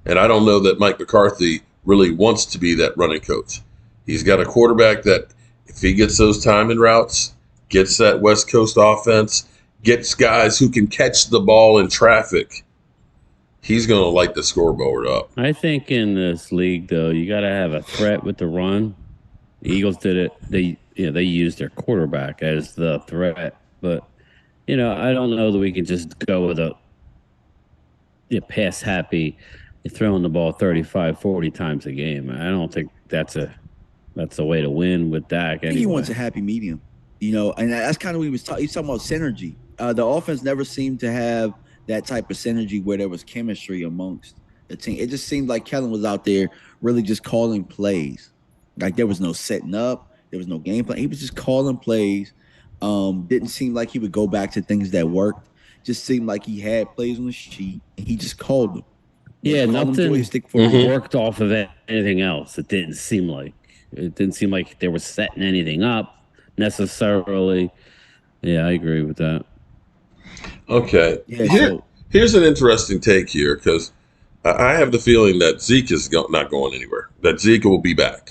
And I don't know that Mike McCarthy really wants to be that running coach. He's got a quarterback that if he gets those timing routes, gets that West Coast offense, gets guys who can catch the ball in traffic, he's going to light the scoreboard up. I think in this league, though, you got to have a threat with the run. The Eagles did it. They used their quarterback as the threat, but I don't know that we can just go with a pass happy, throwing the ball 35, 40 times a game. I don't think that's a way to win with Dak. Anyway. He wants a happy medium, and that's kind of what he was talking. He's talking about synergy. The offense never seemed to have that type of synergy where there was chemistry amongst the team. It just seemed like Kellen was out there really just calling plays. Like there was no setting up, there was no game plan. He was just calling plays. Didn't seem like he would go back to things that worked. Just seemed like he had plays on the sheet and he just called them. Yeah, nothing worked off of anything else. It didn't seem like they were setting anything up necessarily. Yeah, I agree with that. Okay. Yeah, here's an interesting take here because I have the feeling that Zeke is not going anywhere. That Zeke will be back.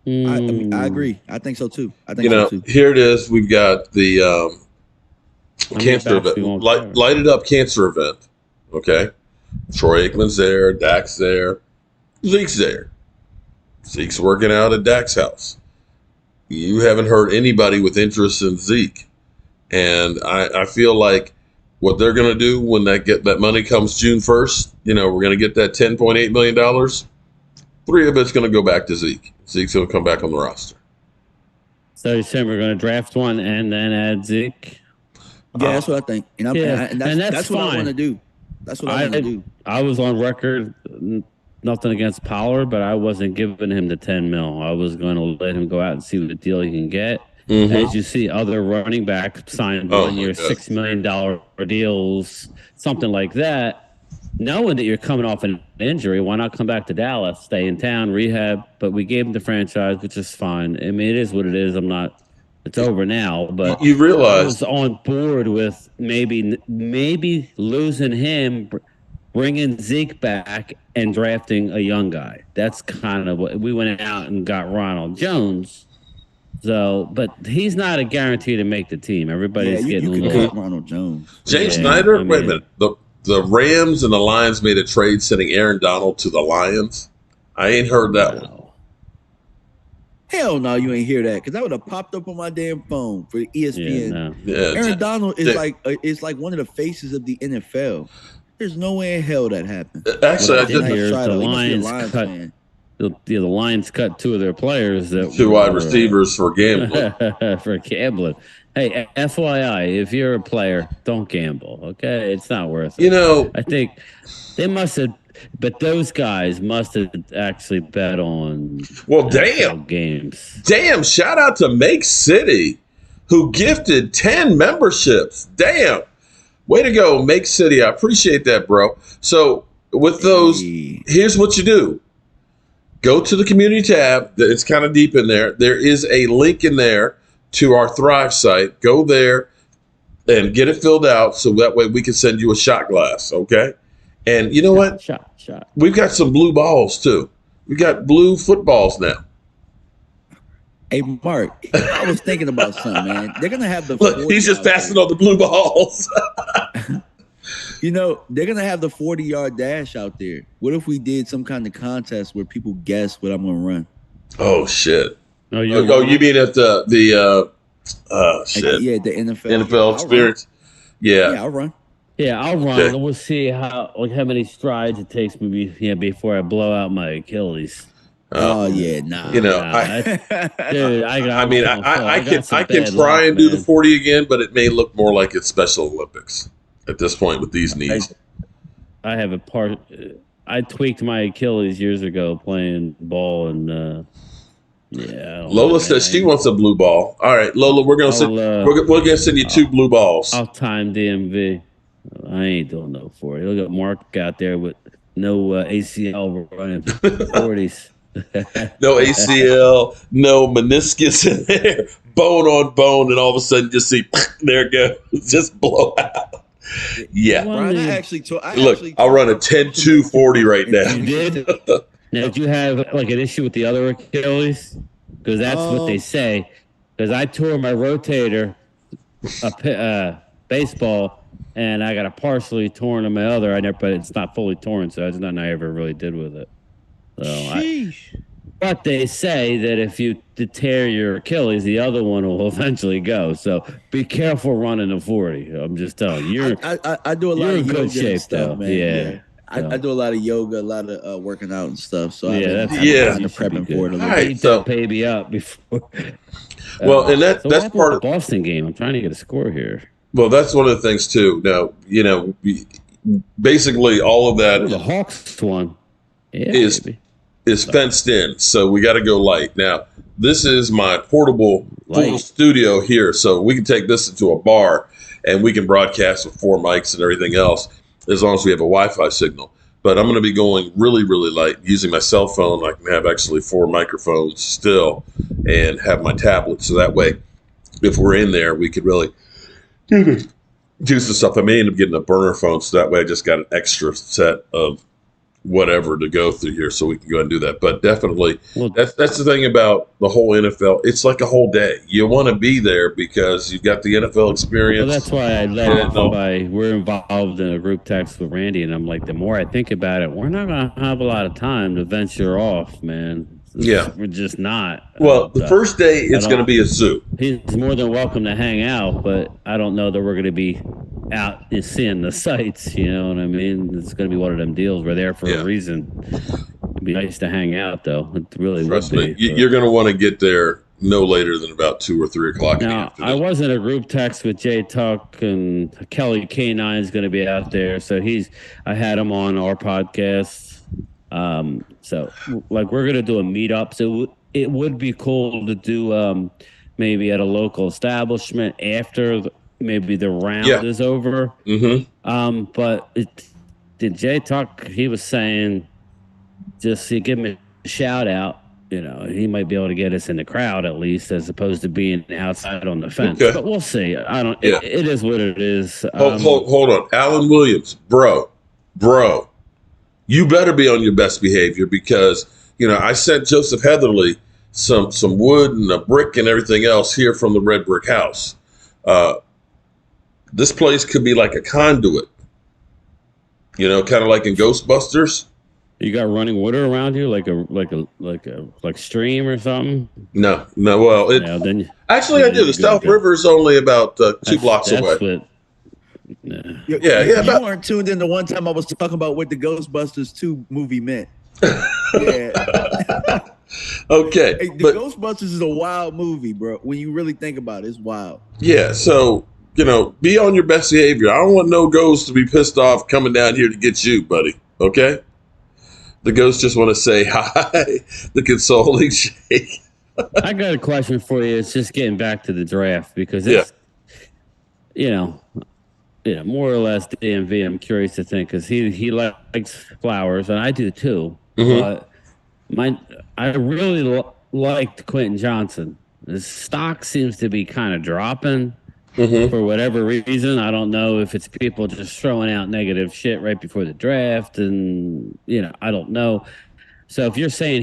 I agree. I think so too. So too. Here it is. We've got the cancer event, lighted up cancer event. Okay. Troy Aikman's there. Dak's there. Zeke's there. Zeke's working out at Dak's house. You haven't heard anybody with interest in Zeke. And I feel like what they're going to do when that money comes June 1st, we're going to get that $10.8 million. 3 of it's going to go back to Zeke. Zeke's going to come back on the roster. So you're saying we're going to draft one and then add Zeke? Yeah, that's what I think. And that's what I want to do. That's what I want to do. I was on record, nothing against Pollard, but I wasn't giving him the $10 million. I was going to let him go out and see what deal he can get. Mm-hmm. As you see other running backs sign 1 year, $6 million deals, something like that. Knowing that you're coming off an injury, why not come back to Dallas, stay in town, rehab? But we gave him the franchise, which is fine. I mean, it is what it is. It's over now. But you realize I was on board with maybe losing him, bringing Zeke back, and drafting a young guy. That's kind of what we went out and got Ronald Jones. So, but he's not a guarantee to make the team. Everybody's getting a little Ronald Jones. James Snyder. Wait a minute. The Rams and the Lions made a trade sending Aaron Donald to the Lions. I ain't heard that one. Hell no, you ain't hear that because that would have popped up on my damn phone for ESPN. Aaron Donald is like one of the faces of the NFL. There's no way in hell that happened. Actually, I didn't hear the Lions cut. The Lions cut 2 of their players. 2 wide receivers for gambling. For gambling. Hey, FYI, if you're a player, don't gamble, okay? It's not worth it. I think they must have, but those guys must have actually bet on games. Damn, shout out to Make City, who gifted 10 memberships. Damn. Way to go, Make City. I appreciate that, bro. So with those, here's what you do. Go to the community tab. It's kind of deep in there. There is a link in there to our Thrive site. Go there, and get it filled out so that way we can send you a shot glass, okay? And you know what? Shot. We've got some blue balls too. We got blue footballs now. Hey, Mark, I was thinking about something, man. They're gonna have the Look, 40 he's just out passing there. on the blue balls. You know, they're gonna have the 40-yard dash out there. What if we did some kind of contest where people guess what I'm gonna run? Oh shit! Oh, You mean at the shit Yeah, the NFL. NFL I'll experience? run. Yeah. Yeah, I'll run. Yeah, I'll run. Okay. We'll see how many strides it takes me before I blow out my Achilles. Oh yeah, nah. You know, Dude, I mean, I some can bad try luck, and do the man. 40 again, but it may look more like it's Special Olympics at this point with these knees. I have a part. I tweaked my Achilles years ago playing ball, and yeah. Lola says she wants a blue ball. All right, Lola, we're gonna send you 2 blue balls. I'll time DMV. I ain't doing no 40. Look at Mark out there with no ACL running 40s. No ACL, no meniscus in there, bone on bone, and all of a sudden just see there it goes, just blow out. Yeah. Brian, I actually Look, I'll run a 10-2-40 right now. You did? Now, did you have like an issue with the other Achilles? Because that's what they say. Because I tore my rotator, baseball, and I got a partially torn in my other. But it's not fully torn, so that's nothing I ever really did with it. So but they say that if you tear your Achilles, the other one will eventually go. So be careful running a 40. I'm just telling you. I do a lot of yoga good shape, and stuff, though. man. Yeah. I do a lot of yoga, a lot of working out and stuff. So that's I've been prepping for it a little bit. Beat that baby up before. Well, and that's part of the Boston game. I'm trying to get a score here. Well, that's one of the things too. Now, you know, basically all of that the Hawks one is fenced in, so we got to go light. Now, this is my portable studio here, so we can take this into a bar and we can broadcast with 4 mics and everything else, as long as we have a Wi-Fi signal. But I'm going to be going really, really light using my cell phone. I can have actually 4 microphones still and have my tablet, so that way, if we're in there, we could really do some stuff. I may end up getting a burner phone, so that way I just got an extra set of whatever to go through here, so we can go and do that. But definitely, that's the thing about the whole NFL. It's like a whole day. You want to be there because you've got the NFL experience. Well, that's why I led by we're involved in a group text with Randy, and I'm like, the more I think about it, we're not going to have a lot of time to venture off, man. Yeah, we're just not. Well, the first day it's going to be a zoo. He's more than welcome to hang out, but I don't know that we're going to be out seeing the sights. You know what I mean? It's going to be one of them deals. We're there for a reason. It'd be nice to hang out, though. It really Trust would be. You're going to want to get there no later than about 2 or 3 o'clock in the afternoon. I was in a group text with Jay Tuck, and Kelly K9 is going to be out there. So I had him on our podcast. So like we're gonna do a meetup. So it would be cool to do maybe at a local establishment after maybe the round is over. Mm-hmm. But did Jay Tuck? He was saying just give me a shout out. You know, he might be able to get us in the crowd at least, as opposed to being outside on the fence. Okay. But we'll see. I don't. Yeah. It is what it is. Hold on, Alan Williams, bro. You better be on your best behavior because, you know, I sent Joseph Heatherly some wood and a brick and everything else here from the Red Brick House. This place could be like a conduit, you know, kind of like in Ghostbusters. You got running water around you, like stream or something? No. Well, actually, I do. The South River is only about 2 blocks away. You weren't tuned in the one time I was talking about what the Ghostbusters 2 movie meant. Yeah. Okay. Hey, Ghostbusters is a wild movie, bro. When you really think about it, it's wild. Yeah. So, you know, be on your best behavior. I don't want no ghosts to be pissed off coming down here to get you, buddy. Okay. The ghosts just want to say hi. The consoling shake. I got a question for you. It's just getting back to the draft because it's, more or less DMV. I'm curious to think because he likes flowers and I do too. Mm-hmm. But I really liked Quentin Johnson. His stock seems to be kind of dropping. for whatever reason. I don't know if it's people just throwing out negative shit right before the draft, and I don't know. So if you're saying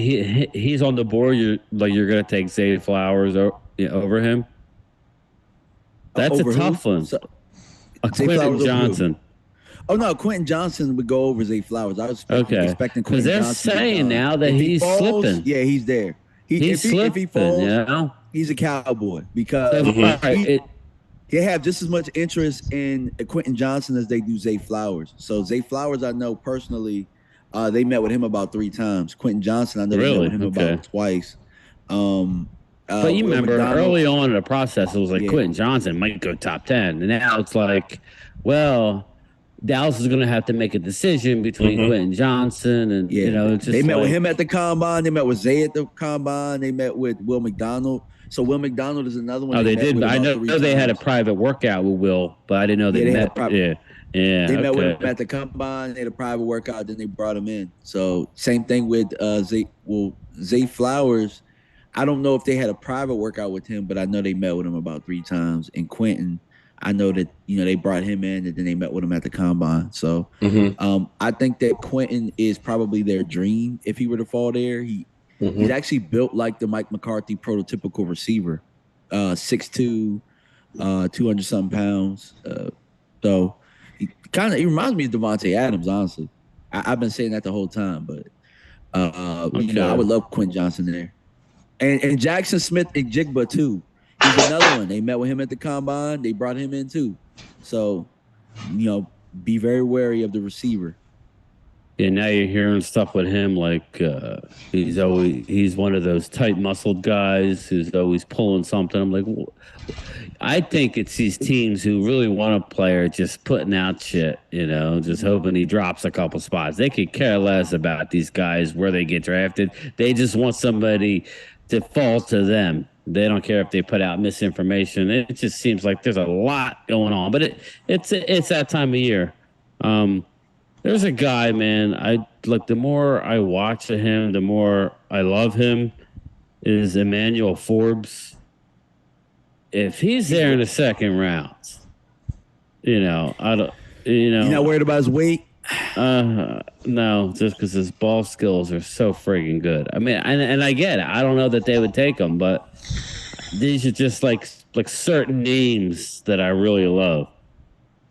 he's on the board, you're gonna take Zay Flowers over him. That's a Over who? tough one. So, Zay Quentin Flowers over who? Johnson. Oh no, Quentin Johnson would go over Zay Flowers. I was expecting because Quentin they're Johnson. saying now that if he's falls, slipping. Yeah, he's there. He's slipping. If he falls, he's a Cowboy because they have just as much interest in Quentin Johnson as they do Zay Flowers. So Zay Flowers, I know personally, they met with him about 3 times. Quentin Johnson, I know they met with him about twice. But you remember early on in the process, it was like Quentin Johnson might go top 10. And now it's like, well, Dallas is going to have to make a decision between Quentin Johnson and, it's just they met with him at the combine. They met with Zay at the combine. They met with Will McDonald. So Will McDonald is another one. Oh, they did. I know they had a private workout with Will, but I didn't know they met. They met with him at the combine. They had a private workout. Then they brought him in. So same thing with Zay Flowers. I don't know if they had a private workout with him, but I know they met with him about 3 times. And Quentin, I know that they brought him in and then they met with him at the combine. So I think that Quentin is probably their dream if he were to fall there. He's actually built like the Mike McCarthy prototypical receiver, 6'2", 200-something pounds. So he reminds me of Devontae Adams, honestly. I've been saying that the whole time, but I would love Quentin Johnson there. And Jackson Smith and Jigba too. He's another one. They met with him at the combine. They brought him in too. So, be very wary of the receiver. Yeah, now you're hearing stuff with him like he's one of those tight muscled guys who's always pulling something. I'm like, I think it's these teams who really want a player just putting out shit, just hoping he drops a couple spots. They could care less about these guys where they get drafted. They just want somebody to fall to them. They don't care if they put out misinformation. It just seems like there's a lot going on, but it's that time of year. There's a guy, man. The more I watch of him, the more I love him. Is Emmanuel Forbes. If he's there in the second round, I don't. You're not worried about his weight? No, just because his ball skills are so friggin' good. I mean, and I get it. I don't know that they would take him, but these are just like certain names that I really love.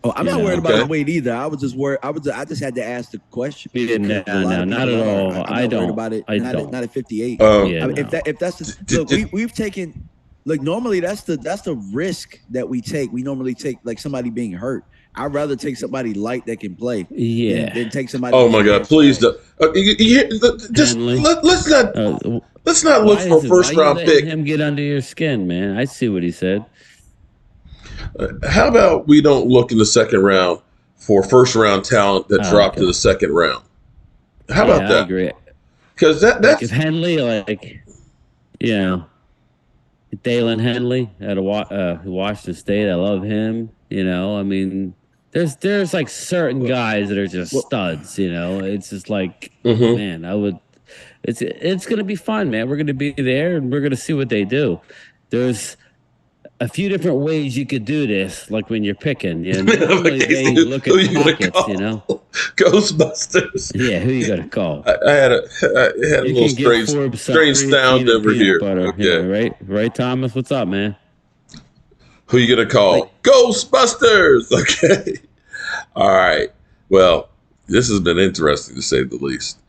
Oh, I'm not worried about the weight either. I was just worried. I just had to ask the question. No, not at all. I don't. About it. I don't. Not at 58. If that's the look, we've taken. Look, normally that's the risk that we take. We normally take like somebody being hurt. I'd rather take somebody light that can play. Than take somebody. Oh my God! Please don't. Just let's not look for a first round pick. Him get under your skin, man. I see what he said. How about we don't look in the second round for first round talent that dropped to the second round? How about that? I agree. Because that's if Henley, Dalen Henley at Washington State, I love him. I mean, there's like certain guys that are just studs. It's just like, man, I would. It's gonna be fun, man. We're gonna be there and we're gonna see what they do. There's a few different ways you could do this, like when you're picking. They look at pockets, Ghostbusters. Yeah, who you gonna call? I had a little strange sound over here. Okay. Right, Thomas. What's up, man? Who you gonna call? Ghostbusters. Okay. All right. Well, this has been interesting to say the least.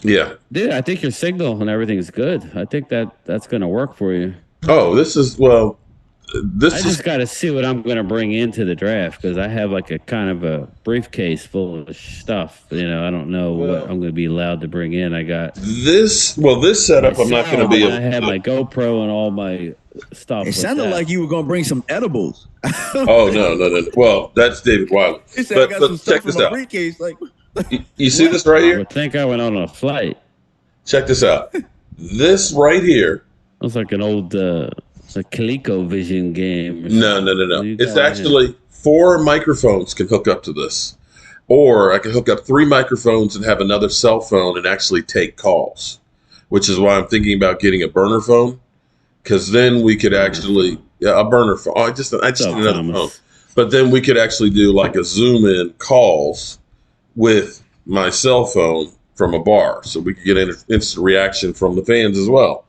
Yeah. Dude, I think your signal and everything's good. I think that's gonna work for you. Oh, I just got to see what I'm going to bring into the draft because I have like a kind of a briefcase full of stuff. I don't know what I'm going to be allowed to bring in. I got this setup. I'm not going to be able. I have my GoPro and all my stuff. It sounded like you were going to bring some edibles. Oh no. Well, that's David Wiley. But check this out. Briefcase, you see this right here? I think I went on a flight. Check this out. This right here. Looks like an old ColecoVision game. No. It's actually 4 microphones can hook up to this. Or I can hook up 3 microphones and have another cell phone and actually take calls, which is why I'm thinking about getting a burner phone because then we could actually Yeah, a burner phone. I just need another phone. Thomas? But then we could actually do like a Zoom in calls with my cell phone from a bar, so we could get an instant reaction from the fans as well,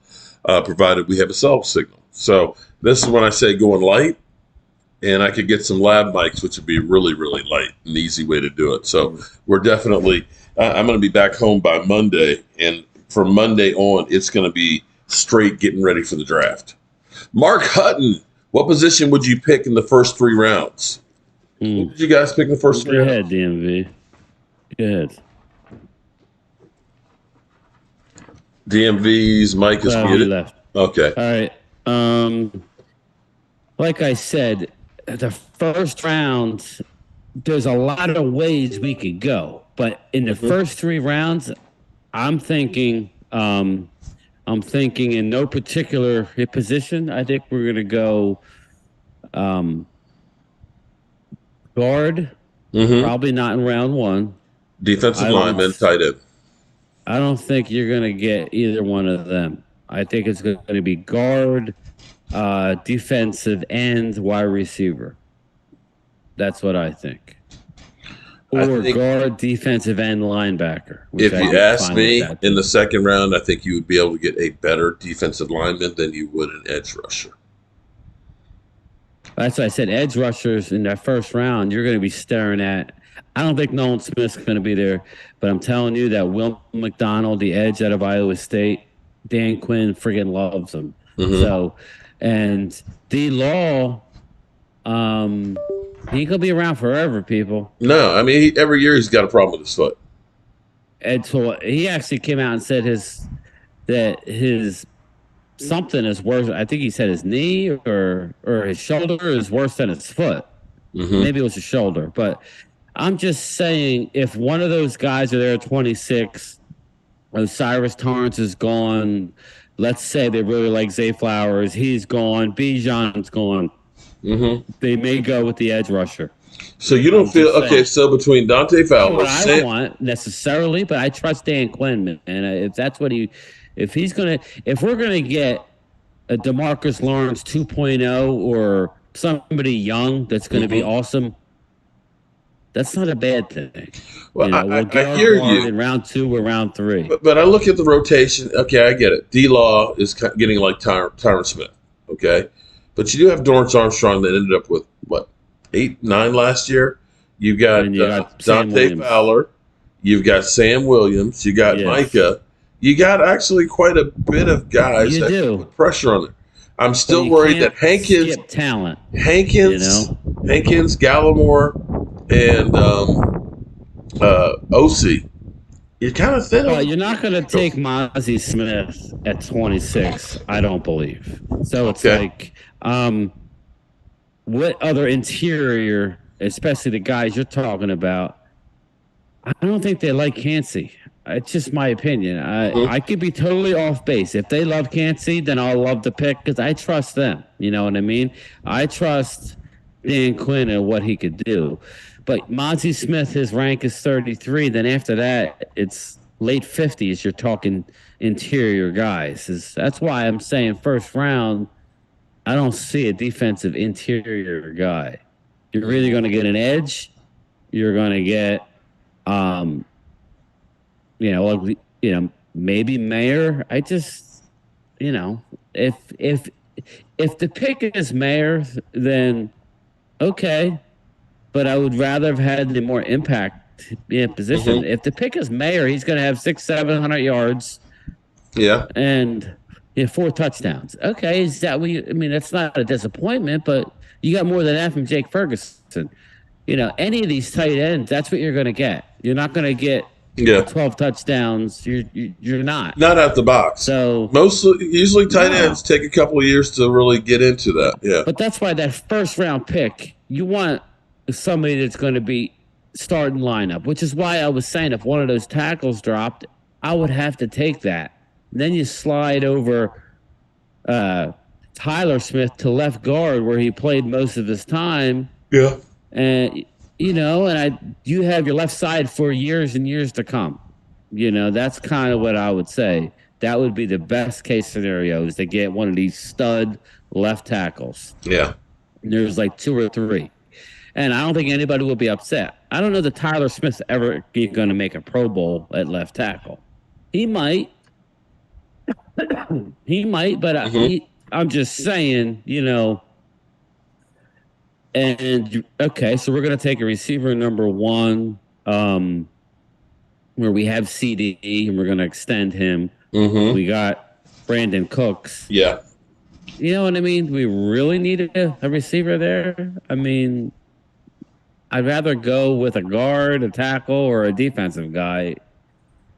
provided we have a cell signal. So this is when I say going light, and I could get some lab mics, which would be really, really light, an easy way to do it. So we're definitely. I'm going to be back home by Monday, and from Monday on, it's going to be straight getting ready for the draft. Mark Hutton, what position would you pick in the first 3 rounds? What would you guys pick in the first 3 Go rounds? ahead, DMV. Go ahead. DMV's mic is He muted. left. Okay. All right. Like I said, the first round, there's a lot of ways we could go, but in the first 3 rounds, I'm thinking in no particular position. I think we're gonna go guard. Probably not in round 1. Defensive lineman, tight end. I don't think you're gonna get either one of them. I think it's going to be guard, defensive end, wide receiver. That's what I think. Or guard, defensive end, linebacker. If you ask me in the second round, I think you would be able to get a better defensive lineman than you would an edge rusher. That's why I said edge rushers in that first round, you're going to be staring at. I don't think Nolan Smith's going to be there, but I'm telling you that Will McDonald, the edge out of Iowa State, Dan Quinn friggin' loves him. So, and D. Law, he ain't gonna be around forever, people. No, I mean every year he's got a problem with his foot. And so he actually came out and said his something is worse. I think he said his knee or his shoulder is worse than his foot. Maybe it was his shoulder, but I'm just saying if one of those guys are there at 26. Cyrus Torrance is gone. Let's say they really like Zay Flowers. He's gone. Bijan's gone. They may go with the edge rusher. So you don't feel okay? So between Dante Fowler, what I don't want necessarily, but I trust Dan Quinn, man. And if that's what if we're gonna get a DeMarcus Lawrence 2.0 or somebody young that's gonna be awesome. That's not a bad thing. Well, I hear you. In round 2 or round 3. But I look at the rotation. Okay, I get it. D-Law is getting like Tyron Smith. Okay. But you do have Dorrance Armstrong that ended up with, 8, 9 last year? You've got, Dante Fowler. You've got Sam Williams. You got Micah. You got actually quite a bit of guys that put pressure on there. I'm still worried that Hankins, talent. Hankins, Gallimore, and OC. You're kind of thin. Well, you're not going to take Mozzie Smith at 26, I don't believe. So it's like, what other interior, especially the guys you're talking about, I don't think they like Cansey. It's just my opinion. I could be totally off base. If they love Cansey, then I'll love the pick because I trust them. You know what I mean? I trust Dan Quinn and what he could do. But Mozzie Smith, his rank is 33. Then after that, it's late 50s. You're talking interior guys. That's why I'm saying first round, I don't see a defensive interior guy. You're either going to get an edge, you're going to get, maybe Mayer. I just, if the pick is Mayer, then okay. But I would rather have had the more impact position. If the pick is Mayer, he's going to have 600-700 yards. Yeah. And 4 touchdowns. Okay, is that what that's not a disappointment, but you got more than that from Jake Ferguson. Any of these tight ends, that's what you're going to get. You're not going to get 12 touchdowns. You're not out the box. So usually tight ends take a couple of years to really get into that. Yeah. But that's why that first round pick, you want somebody that's going to be starting lineup, which is why I was saying if one of those tackles dropped, I would have to take that. Then you slide over Tyler Smith to left guard where he played most of his time. Yeah. And you have your left side for years and years to come. That's kind of what I would say. That would be the best case scenario is to get one of these stud left tackles. Yeah. There's like 2 or 3. And I don't think anybody will be upset. I don't know that Tyler Smith's ever going to make a Pro Bowl at left tackle. He might. He might, but I'm just saying, And okay, so we're going to take a receiver number 1, where we have CD, and we're going to extend him. We got Brandon Cooks. Yeah. You know what I mean? Do we really need a receiver there? I mean, I'd rather go with a guard, a tackle, or a defensive guy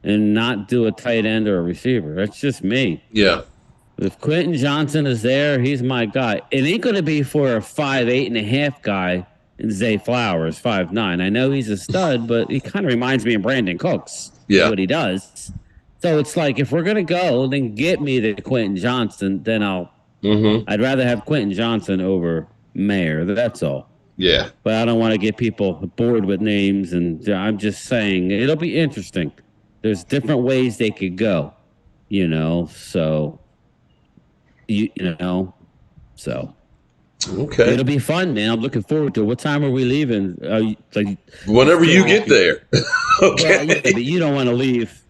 and not do a tight end or a receiver. That's just me. Yeah. If Quentin Johnson is there, he's my guy. It ain't going to be for a 5'8.5" guy in Zay Flowers, 5'9". I know he's a stud, but he kind of reminds me of Brandon Cooks. Yeah. What he does. So it's like, if we're going to go, then get me the Quentin Johnson, then I'd rather have Quentin Johnson over Mayer. That's all. Yeah. But I don't want to get people bored with names, and I'm just saying it'll be interesting. There's different ways they could go, so so okay, it'll be fun, man. I'm looking forward to it. What time are we leaving? Whenever you get there. Okay. Well, yeah, but you don't want to leave.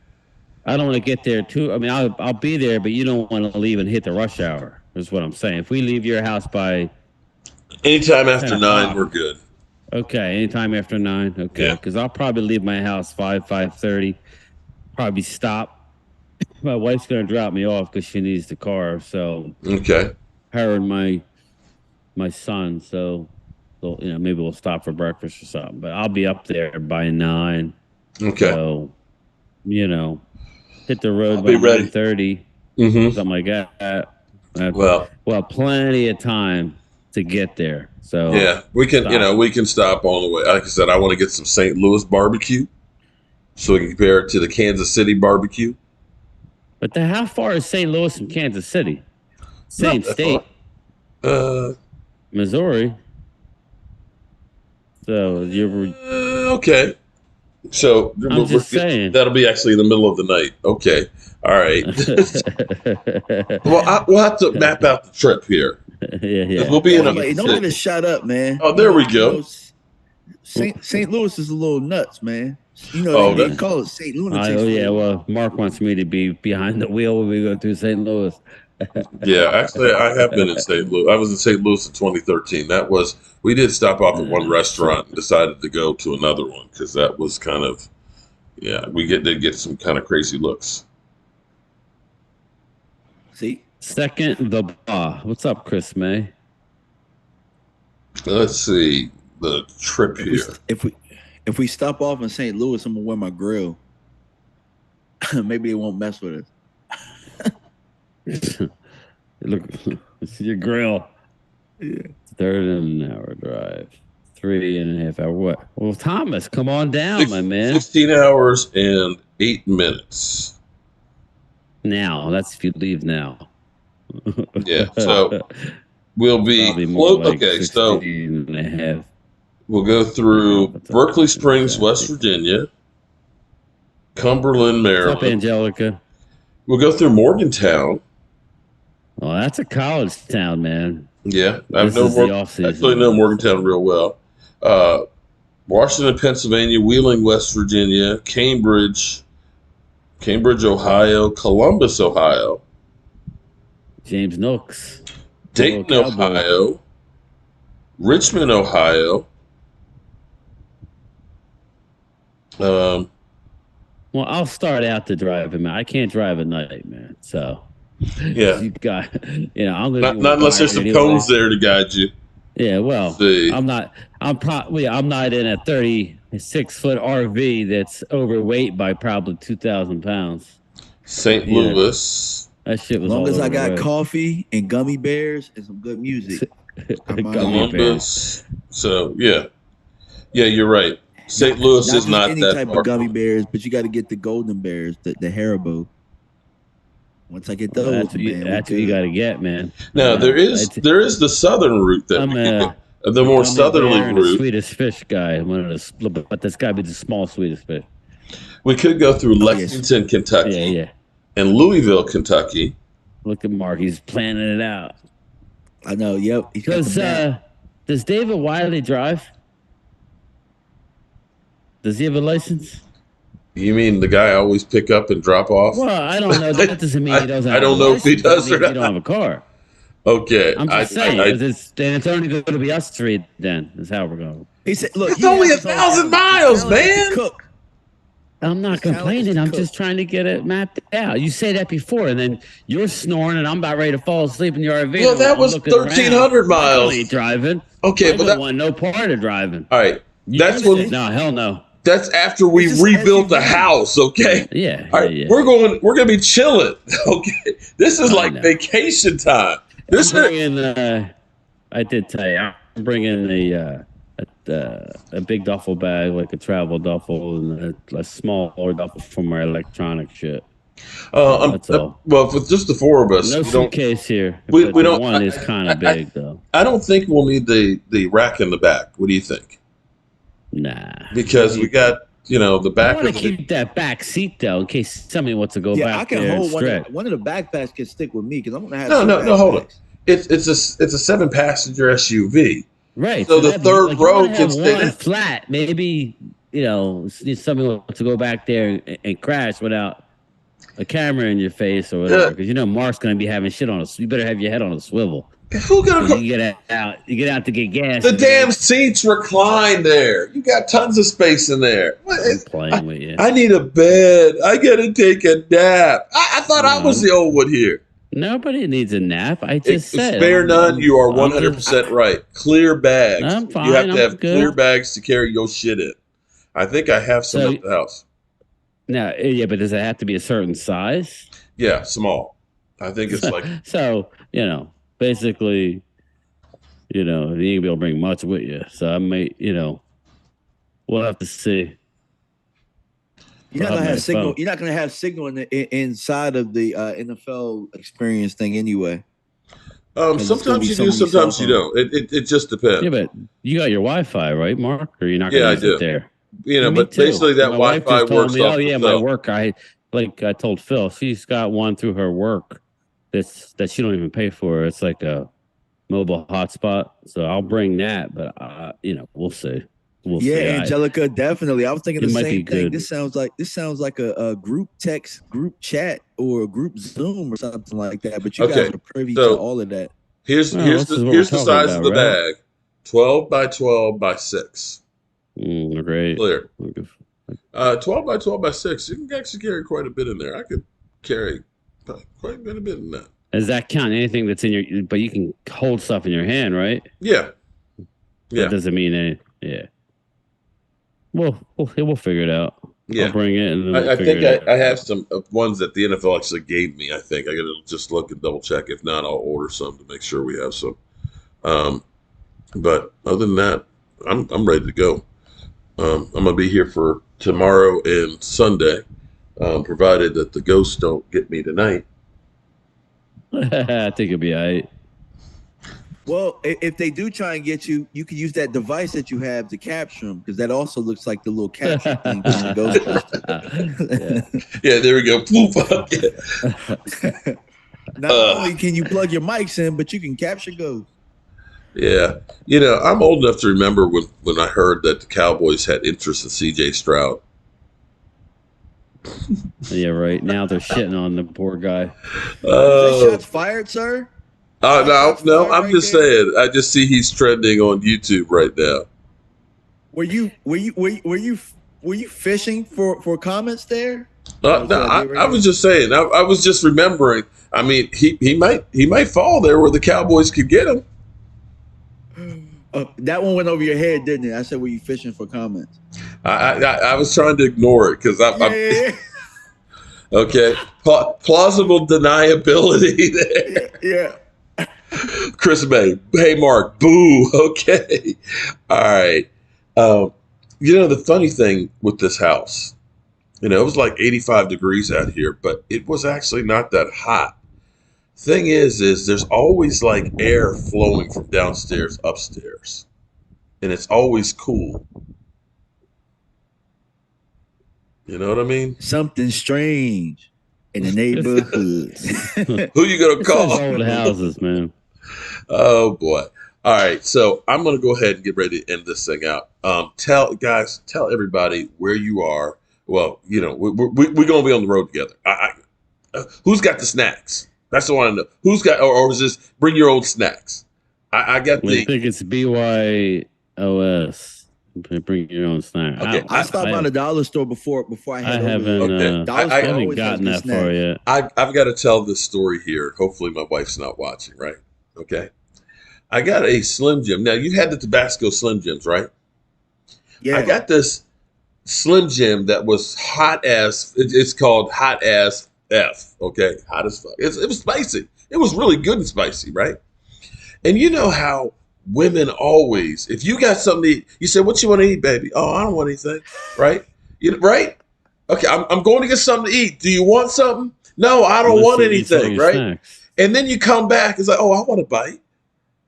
I don't want to get there too. I mean, I'll be there, but you don't want to leave and hit the rush hour, is what I'm saying. If we leave your house by anytime after 9, we're good. Okay, anytime after 9. Okay, because I'll probably leave my house 5:30. Probably stop. My wife's gonna drop me off because she needs the car. So okay, her and my son. So maybe we'll stop for breakfast or something. But I'll be up there by 9. Okay. So hit the road I'll by be ready. 9:30. Something like that. Well, plenty of time to get there. So yeah, we can we can stop on the way. Like I said, I want to get some St. Louis barbecue, so we can compare it to the Kansas City barbecue. But how far is St. Louis from Kansas City? Same state. Missouri. So you're okay. So I'm just saying that'll be actually in the middle of the night. Okay, all right. Well, we'll have to map out the trip here. Yeah. We'll be in don't get us shut up, man. Oh, there we go. St. Louis is a little nuts, man. They call it St. Louis. Oh yeah, well, Mark wants me to be behind the wheel when we go through St. Louis. Yeah, actually, I have been in St. Louis. I was in St. Louis in 2013. We did stop off at one restaurant and decided to go to another one because that was kind of, we did get some kind of crazy looks. See? Second, the bar. What's up, Chris May? Let's see the trip here. If we stop off in St. Louis, I'm gonna wear my grill. Maybe they won't mess with us. Look, it's your grill. Yeah. 30 hour drive. 3.5 hour. What? Well, Thomas, come on down, my man. 16 hours and 8 minutes. Now, that's if you leave now. Yeah, so we'll be like okay. So 16.5. we'll go through Berkeley Springs, West Virginia, Cumberland, Maryland. What's up, Angelica? We'll go through Morgantown. Oh, that's a college town, man. Yeah, I actually know Morgantown real well. Washington, Pennsylvania, Wheeling, West Virginia, Cambridge, Ohio, Columbus, Ohio, James Nooks, Dayton, Ohio, Richmond, Ohio. Well, I'll start out to drive, man. I can't drive at night, man. So yeah, you got, I'm not unless there's some cones there to guide you. Yeah, well, I'm not in a 36-foot RV that's overweight by probably 2,000 pounds. St. Louis. That shit was as long as I got road. Coffee and gummy bears and some good music. Columbus. So yeah, you're right. St. Louis is not any that type far. Of gummy bears, but you got to get the golden bears, the Haribo. Once I get those, that's what you got to get, man. Now there is the southern route that the more southerly route. Swedish fish guy, but this guy be the small Swedish fish. We could go through Lexington, Kentucky, and Louisville, Kentucky. Look at Mark; he's planning it out. I know. Yep. He's got the map. Does David Wiley drive? Does he have a license? You mean the guy I always pick up and drop off? Well, I don't know. That doesn't mean he doesn't I have a don't know if he license. does It or means you don't not. have a car. Okay. I'm just saying, because it's only going to be us three then, is how we're going. He said, "Look, It's only 1,000 miles, man. Cook. I'm not complaining. I'm just trying to get it mapped out. You say that before, and then you're snoring, and I'm about ready to fall asleep in your RV. Well, that was 1,300 miles. I ain't driving. Okay, but that want no part of driving. All right, that's when. No, hell no. That's after we rebuilt the house. Okay. Yeah. All right, yeah. we're gonna be chilling. Okay, this is like vacation time. This I did tell you, I'm bringing a big duffel bag, like a travel duffel, and a smaller duffel for my electronic shit. That's all. Well, for just the four of us, no suitcase here. We don't. One is kind of big though. I don't think we'll need the rack in the back. What do you think? Nah, because we got the back. I want to keep that back seat though, in case somebody wants to go back. I can there hold one of the backpacks can stick with me because I'm gonna have. No, hold on. It's a 7-passenger SUV. Right. So the third row can stay one flat. Maybe somebody wants to go back there and crash without a camera in your face or whatever. Because Mark's gonna be having shit on us. You better have your head on a swivel. Who gonna go? You get out to get gas. The damn seats recline there. You got tons of space in there. I'm playing with you. I need a bed. I gotta take a nap. I thought I was the old one here. Nobody needs a nap. I just said. Spare none. You are 100% right. Clear bags. I'm fine. You have to have good. clear bags to carry your shit in. I think I have some at the house. No, yeah, but does it have to be a certain size? Yeah, small. I think it's like. So basically, you ain't gonna be able to bring much with you. So I may, we'll have to see. You're not gonna have signal. You're not gonna have signal inside of the NFL experience thing anyway. Sometimes you do, sometimes you don't. It just depends. Yeah, but you got your Wi-Fi, right, Mark? Or you're not gonna use it there? But basically that Wi-Fi works. Oh yeah, my work. I told Phil, she's got one through her work that she don't even pay for. It's like a mobile hotspot. So I'll bring that, but we'll see. We'll see. Angelica, definitely. I was thinking the same thing. Good. This sounds like a group text, group chat, or a group Zoom or something like that. But you guys are privy to all of that. Here's the size of the bag: 12 by 12 by 6. Great. Clear. 12 by 12 by 6. You can actually carry quite a bit in there. I could carry quite a bit in that. Does that count anything that's in your? But you can hold stuff in your hand, right? Yeah. That doesn't mean anything. Yeah. Well, we'll figure it out. Yeah. I'll bring it. And then I think I have some ones that the NFL actually gave me. I think I got to just look and double check. If not, I'll order some to make sure we have some. But other than that, I'm ready to go. I'm gonna be here for tomorrow and Sunday, provided that the ghosts don't get me tonight. I think it'll be all right. Well, if they do try and get you, you can use that device that you have to capture them, because that also looks like the little capture thing from the Ghostbusters. Yeah, there we go. Not only can you plug your mics in, but you can capture ghosts. Yeah. I'm old enough to remember when I heard that the Cowboys had interest in C.J. Stroud. Yeah, right. Now they're shitting on the poor guy. Shots fired, sir? No. I'm just saying. I just see he's trending on YouTube right now. Were you fishing for comments there? No, I was just saying. I was just remembering. I mean, he might fall there where the Cowboys could get him. That one went over your head, didn't it? I said, "Were you fishing for comments?" I was trying to ignore it because I'm okay. Plausible deniability there. Yeah. Chris May, hey Mark, boo. Okay, all right. The funny thing with this house, it was like 85 degrees out here, but it was actually not that hot. Thing is there's always like air flowing from downstairs upstairs, and it's always cool. You know what I mean? Something strange in the neighborhood. Who you gonna call? Old houses, man. Oh boy. All right, so I'm gonna go ahead and get ready to end this thing out. Tell everybody where you are. Well, we're gonna be on the road together. Who's got the snacks? That's the one I know. Who's got, or is this bring your own snacks? I got I think it's BYOS. Bring your own snack. Okay. I stopped by the dollar store before I I head over haven't. there. Okay. Dollar I store haven't always has gotten good that far snacks. yet. I've got to tell this story here. Hopefully, my wife's not watching. Right? Okay. I got a Slim Jim. Now you've had the Tabasco Slim Jims, right? Yeah. I got this Slim Jim that was hot as. It's called hot as F. Okay, hot as fuck. It was spicy. It was really good and spicy, right? And you know how women always, if you got something to eat, you say, "What you want to eat, baby?" "Oh, I don't want anything." Right? Right? Okay, I'm going to get something to eat. Do you want something? "No, I don't want anything." Right? Snacks. And then you come back. It's like, "Oh, I want a bite."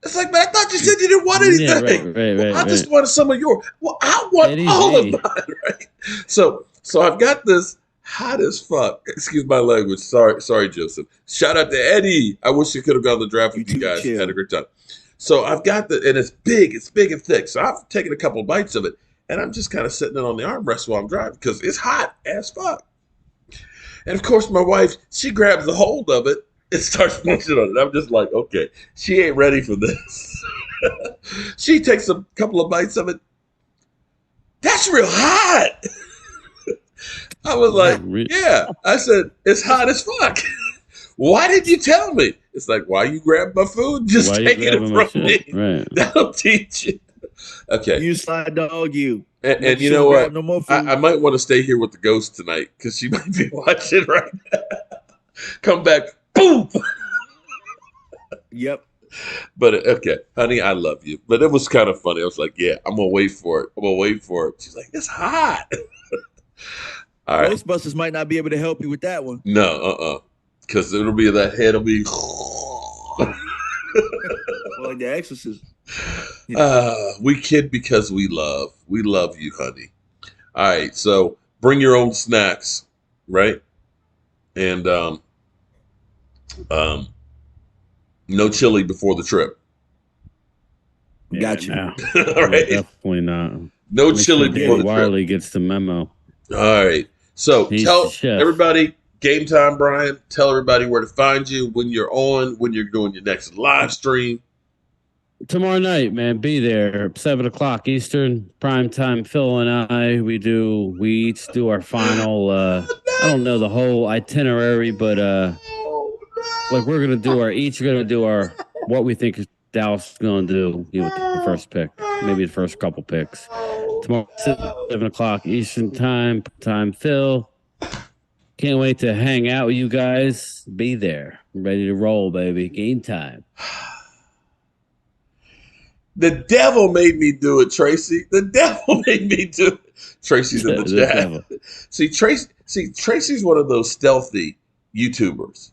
It's like, "Man, I thought you said you didn't want anything." Yeah, right, I just wanted some of yours. Well, I want It all is of mine, right? So I've got this hot as fuck. Excuse my language. Sorry, Joseph. Shout out to Eddie. I wish you could have gone to the draft with you guys. Chill. Had a great time. So I've got and it's big and thick. So I've taken a couple of bites of it, and I'm just kind of sitting it on the armrest while I'm driving because it's hot as fuck. And of course, my wife, she grabs the hold of it and starts munching on it. I'm just like, okay, she ain't ready for this. She takes a couple of bites of it. "That's real hot." I was like, "Yeah." I said, "It's hot as fuck." "Why did you tell me?" It's like, "Why you grab my food? Just take it from me." Right. That'll teach you. Okay. You slide dog you. And you know what? No more food. I might want to stay here with the ghost tonight because she might be watching right now. Come back, boom. Yep. But okay, honey, I love you. But it was kind of funny. I was like, "Yeah, I'm gonna wait for it. I'm gonna wait for it." She's like, "It's hot." All right. Ghostbusters might not be able to help you with that one. No, because it'll be that head will be. Like The Exorcist. We kid because we love. We love you, honey. All right, so bring your own snacks, right? And no chili before the trip. Got you. No, All right, definitely not. no Make chili sure before the David trip. Wiley gets the memo. All right, so He's tell the chef. everybody game time, Brian. Tell everybody where to find you when you're on, when you're doing your next live stream. Tomorrow night, man, be there 7:00 Eastern, prime time. Phil and I, we each do our final. I don't know the whole itinerary, but like we're gonna do each gonna do our what we think Dallas is gonna do. With the first pick, maybe the first couple picks. Tomorrow, 7:00 Eastern time. Phil, can't wait to hang out with you guys. Be there, ready to roll, baby. Game time. The devil made me do it, Tracy. The devil made me do it. Tracy's in the chat. devil. Tracy's one of those stealthy YouTubers.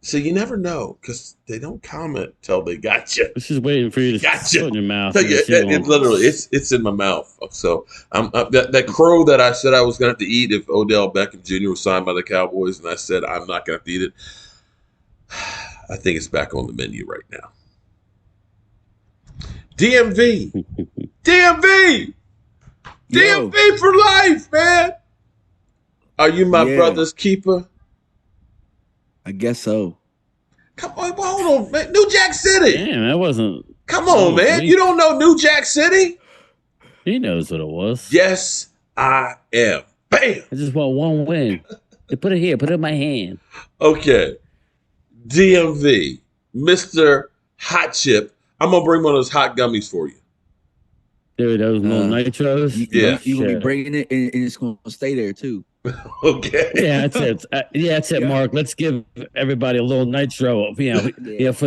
So you never know because they don't comment till they got you. It's just waiting for you to Gotcha. put in your mouth. It literally, it's in my mouth. So that crow that I said I was going to have to eat if Odell Beckham Jr. was signed by the Cowboys, and I said I'm not going to have to eat it. I think it's back on the menu right now. DMV. DMV. Yo. DMV for life, man. Are you my brother's keeper? I guess so. Come on, hold on, man. New Jack City. Damn, that wasn't. Come on, man. You don't know New Jack City? He knows what it was. Yes, I am. Bam. I just want one win. They put it here. Put it in my hand. Okay. DMV. Mr. Hot Chip. I'm going to bring one of those hot gummies for you. Dude, those little nitros. Yeah. You're going to be bringing it, and it's going to stay there, too. Okay. Yeah, that's it. That's it, Mark. Let's give everybody a little nitro, for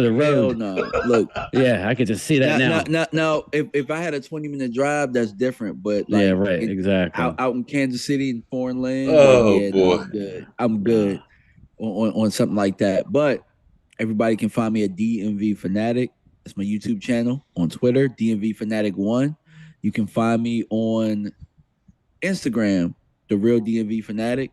the road. No. Look. Yeah, I could just see that now. Now, if I had a 20-minute drive, that's different. But like, yeah, right, exactly. Out in Kansas City in foreign land. Oh, boy. No, I'm good on something like that. But everybody can find me at DMV Fanatic. That's my YouTube channel. On Twitter, DMV Fanatic 1. You can find me on Instagram, The Real DMV Fanatic.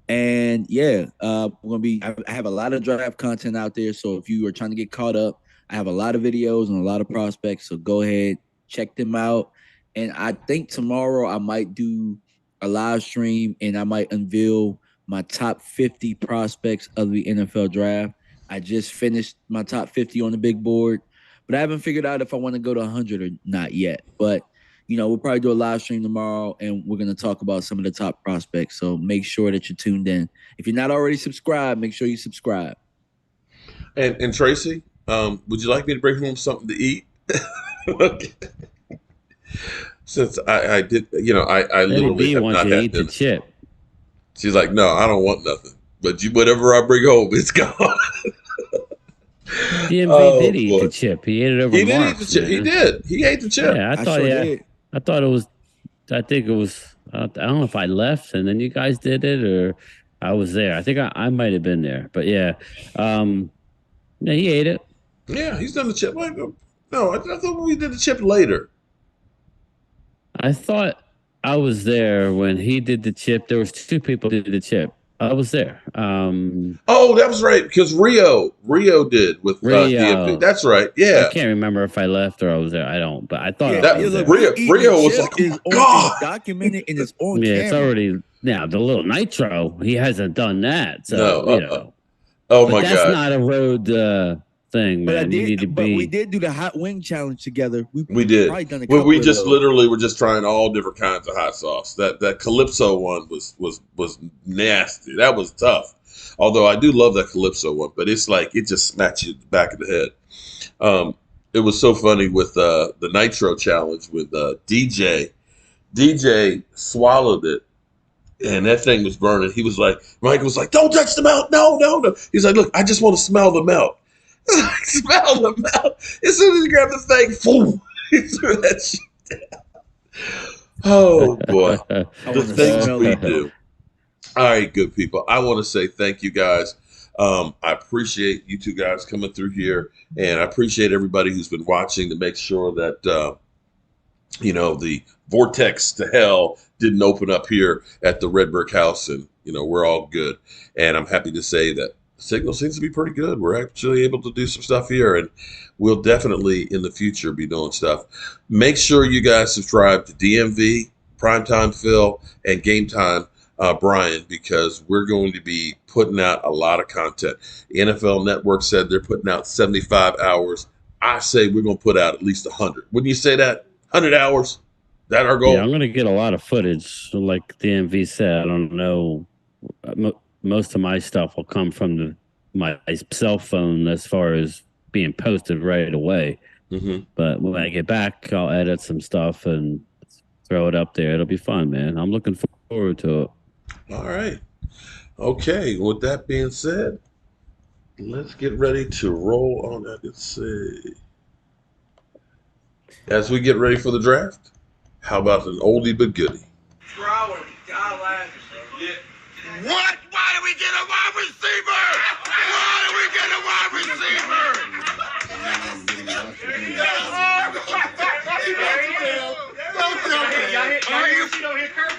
And yeah, we're gonna be. I have a lot of draft content out there. So if you are trying to get caught up, I have a lot of videos and a lot of prospects, so go ahead, check them out. And I think tomorrow I might do a live stream and I might unveil my top 50 prospects of the NFL draft. I just finished my top 50 on the big board, but I haven't figured out if I want to go to 100 or not yet. But we'll probably do a live stream tomorrow and we're going to talk about some of the top prospects. So make sure that you're tuned in. If you're not already subscribed, make sure you subscribe. And Tracy, would you like me to bring home something to eat? Okay. Since I did, I literally B have wants not you to had eat dinner. the chip. She's like, no, I don't want nothing. But whatever I bring home, it's gone. DMV did eat the chip. He ate it over He did Mark's, eat the chip. man. He did. He ate the chip. Yeah, I thought it was. I think it was. I don't know if I left and then you guys did it or I was there. I think I might have been there. But yeah, he ate it. Yeah, he's done the chip. No, I thought we did the chip later. I thought I was there when he did the chip. There was 2 people who did the chip. I was there. Oh, that was right because Rio did with DMV. That's right. Yeah, I can't remember if I left or I was there. I don't, but I thought that I was there. Rio was like, oh my God. It's documented and it's on Yeah, camera. it's already now the little nitro. He hasn't done that, so No, Oh my God, that's not a road thing, man. We did do the hot wing challenge together. We did. Done We just literally were just trying all different kinds of hot sauce. That Calypso one was nasty. That was tough. Although I do love that Calypso one, but it's like it just smacks you in the back of the head. It was so funny with the Nitro challenge with DJ. DJ swallowed it. And that thing was burning. He was like, Michael was like, don't touch the melt. No. He's like, look, I just want to smell the melt. Smell the melt. As soon as he grabbed the thing, boom, he threw that shit down. Oh, boy. The things we do. All right, good people. I want to say thank you guys. I appreciate you 2 guys coming through here. And I appreciate everybody who's been watching to make sure that, the vortex to hell didn't open up here at the Red Brick House. And, we're all good. And I'm happy to say that signal seems to be pretty good. We're actually able to do some stuff here, and we'll definitely in the future be doing stuff. Make sure you guys subscribe to DMV, Primetime Phil, and Game Time Brian, because we're going to be putting out a lot of content. The NFL Network said they're putting out 75 hours. I say we're going to put out at least 100. Wouldn't you say that? 100 hours? That our goal? Yeah, I'm going to get a lot of footage. Like DMV said, I don't know. Most of my stuff will come from my cell phone as far as being posted right away. Mm-hmm. But when I get back, I'll edit some stuff and throw it up there. It'll be fun, man. I'm looking forward to it. All right. Okay. With that being said, let's get ready to roll on that. Let's see. As we get ready for the draft, how about an oldie but goodie? What? Why did we get a wide receiver? Why did we get a wide receiver? There you go. Don't do it. Y'all hear Kirk?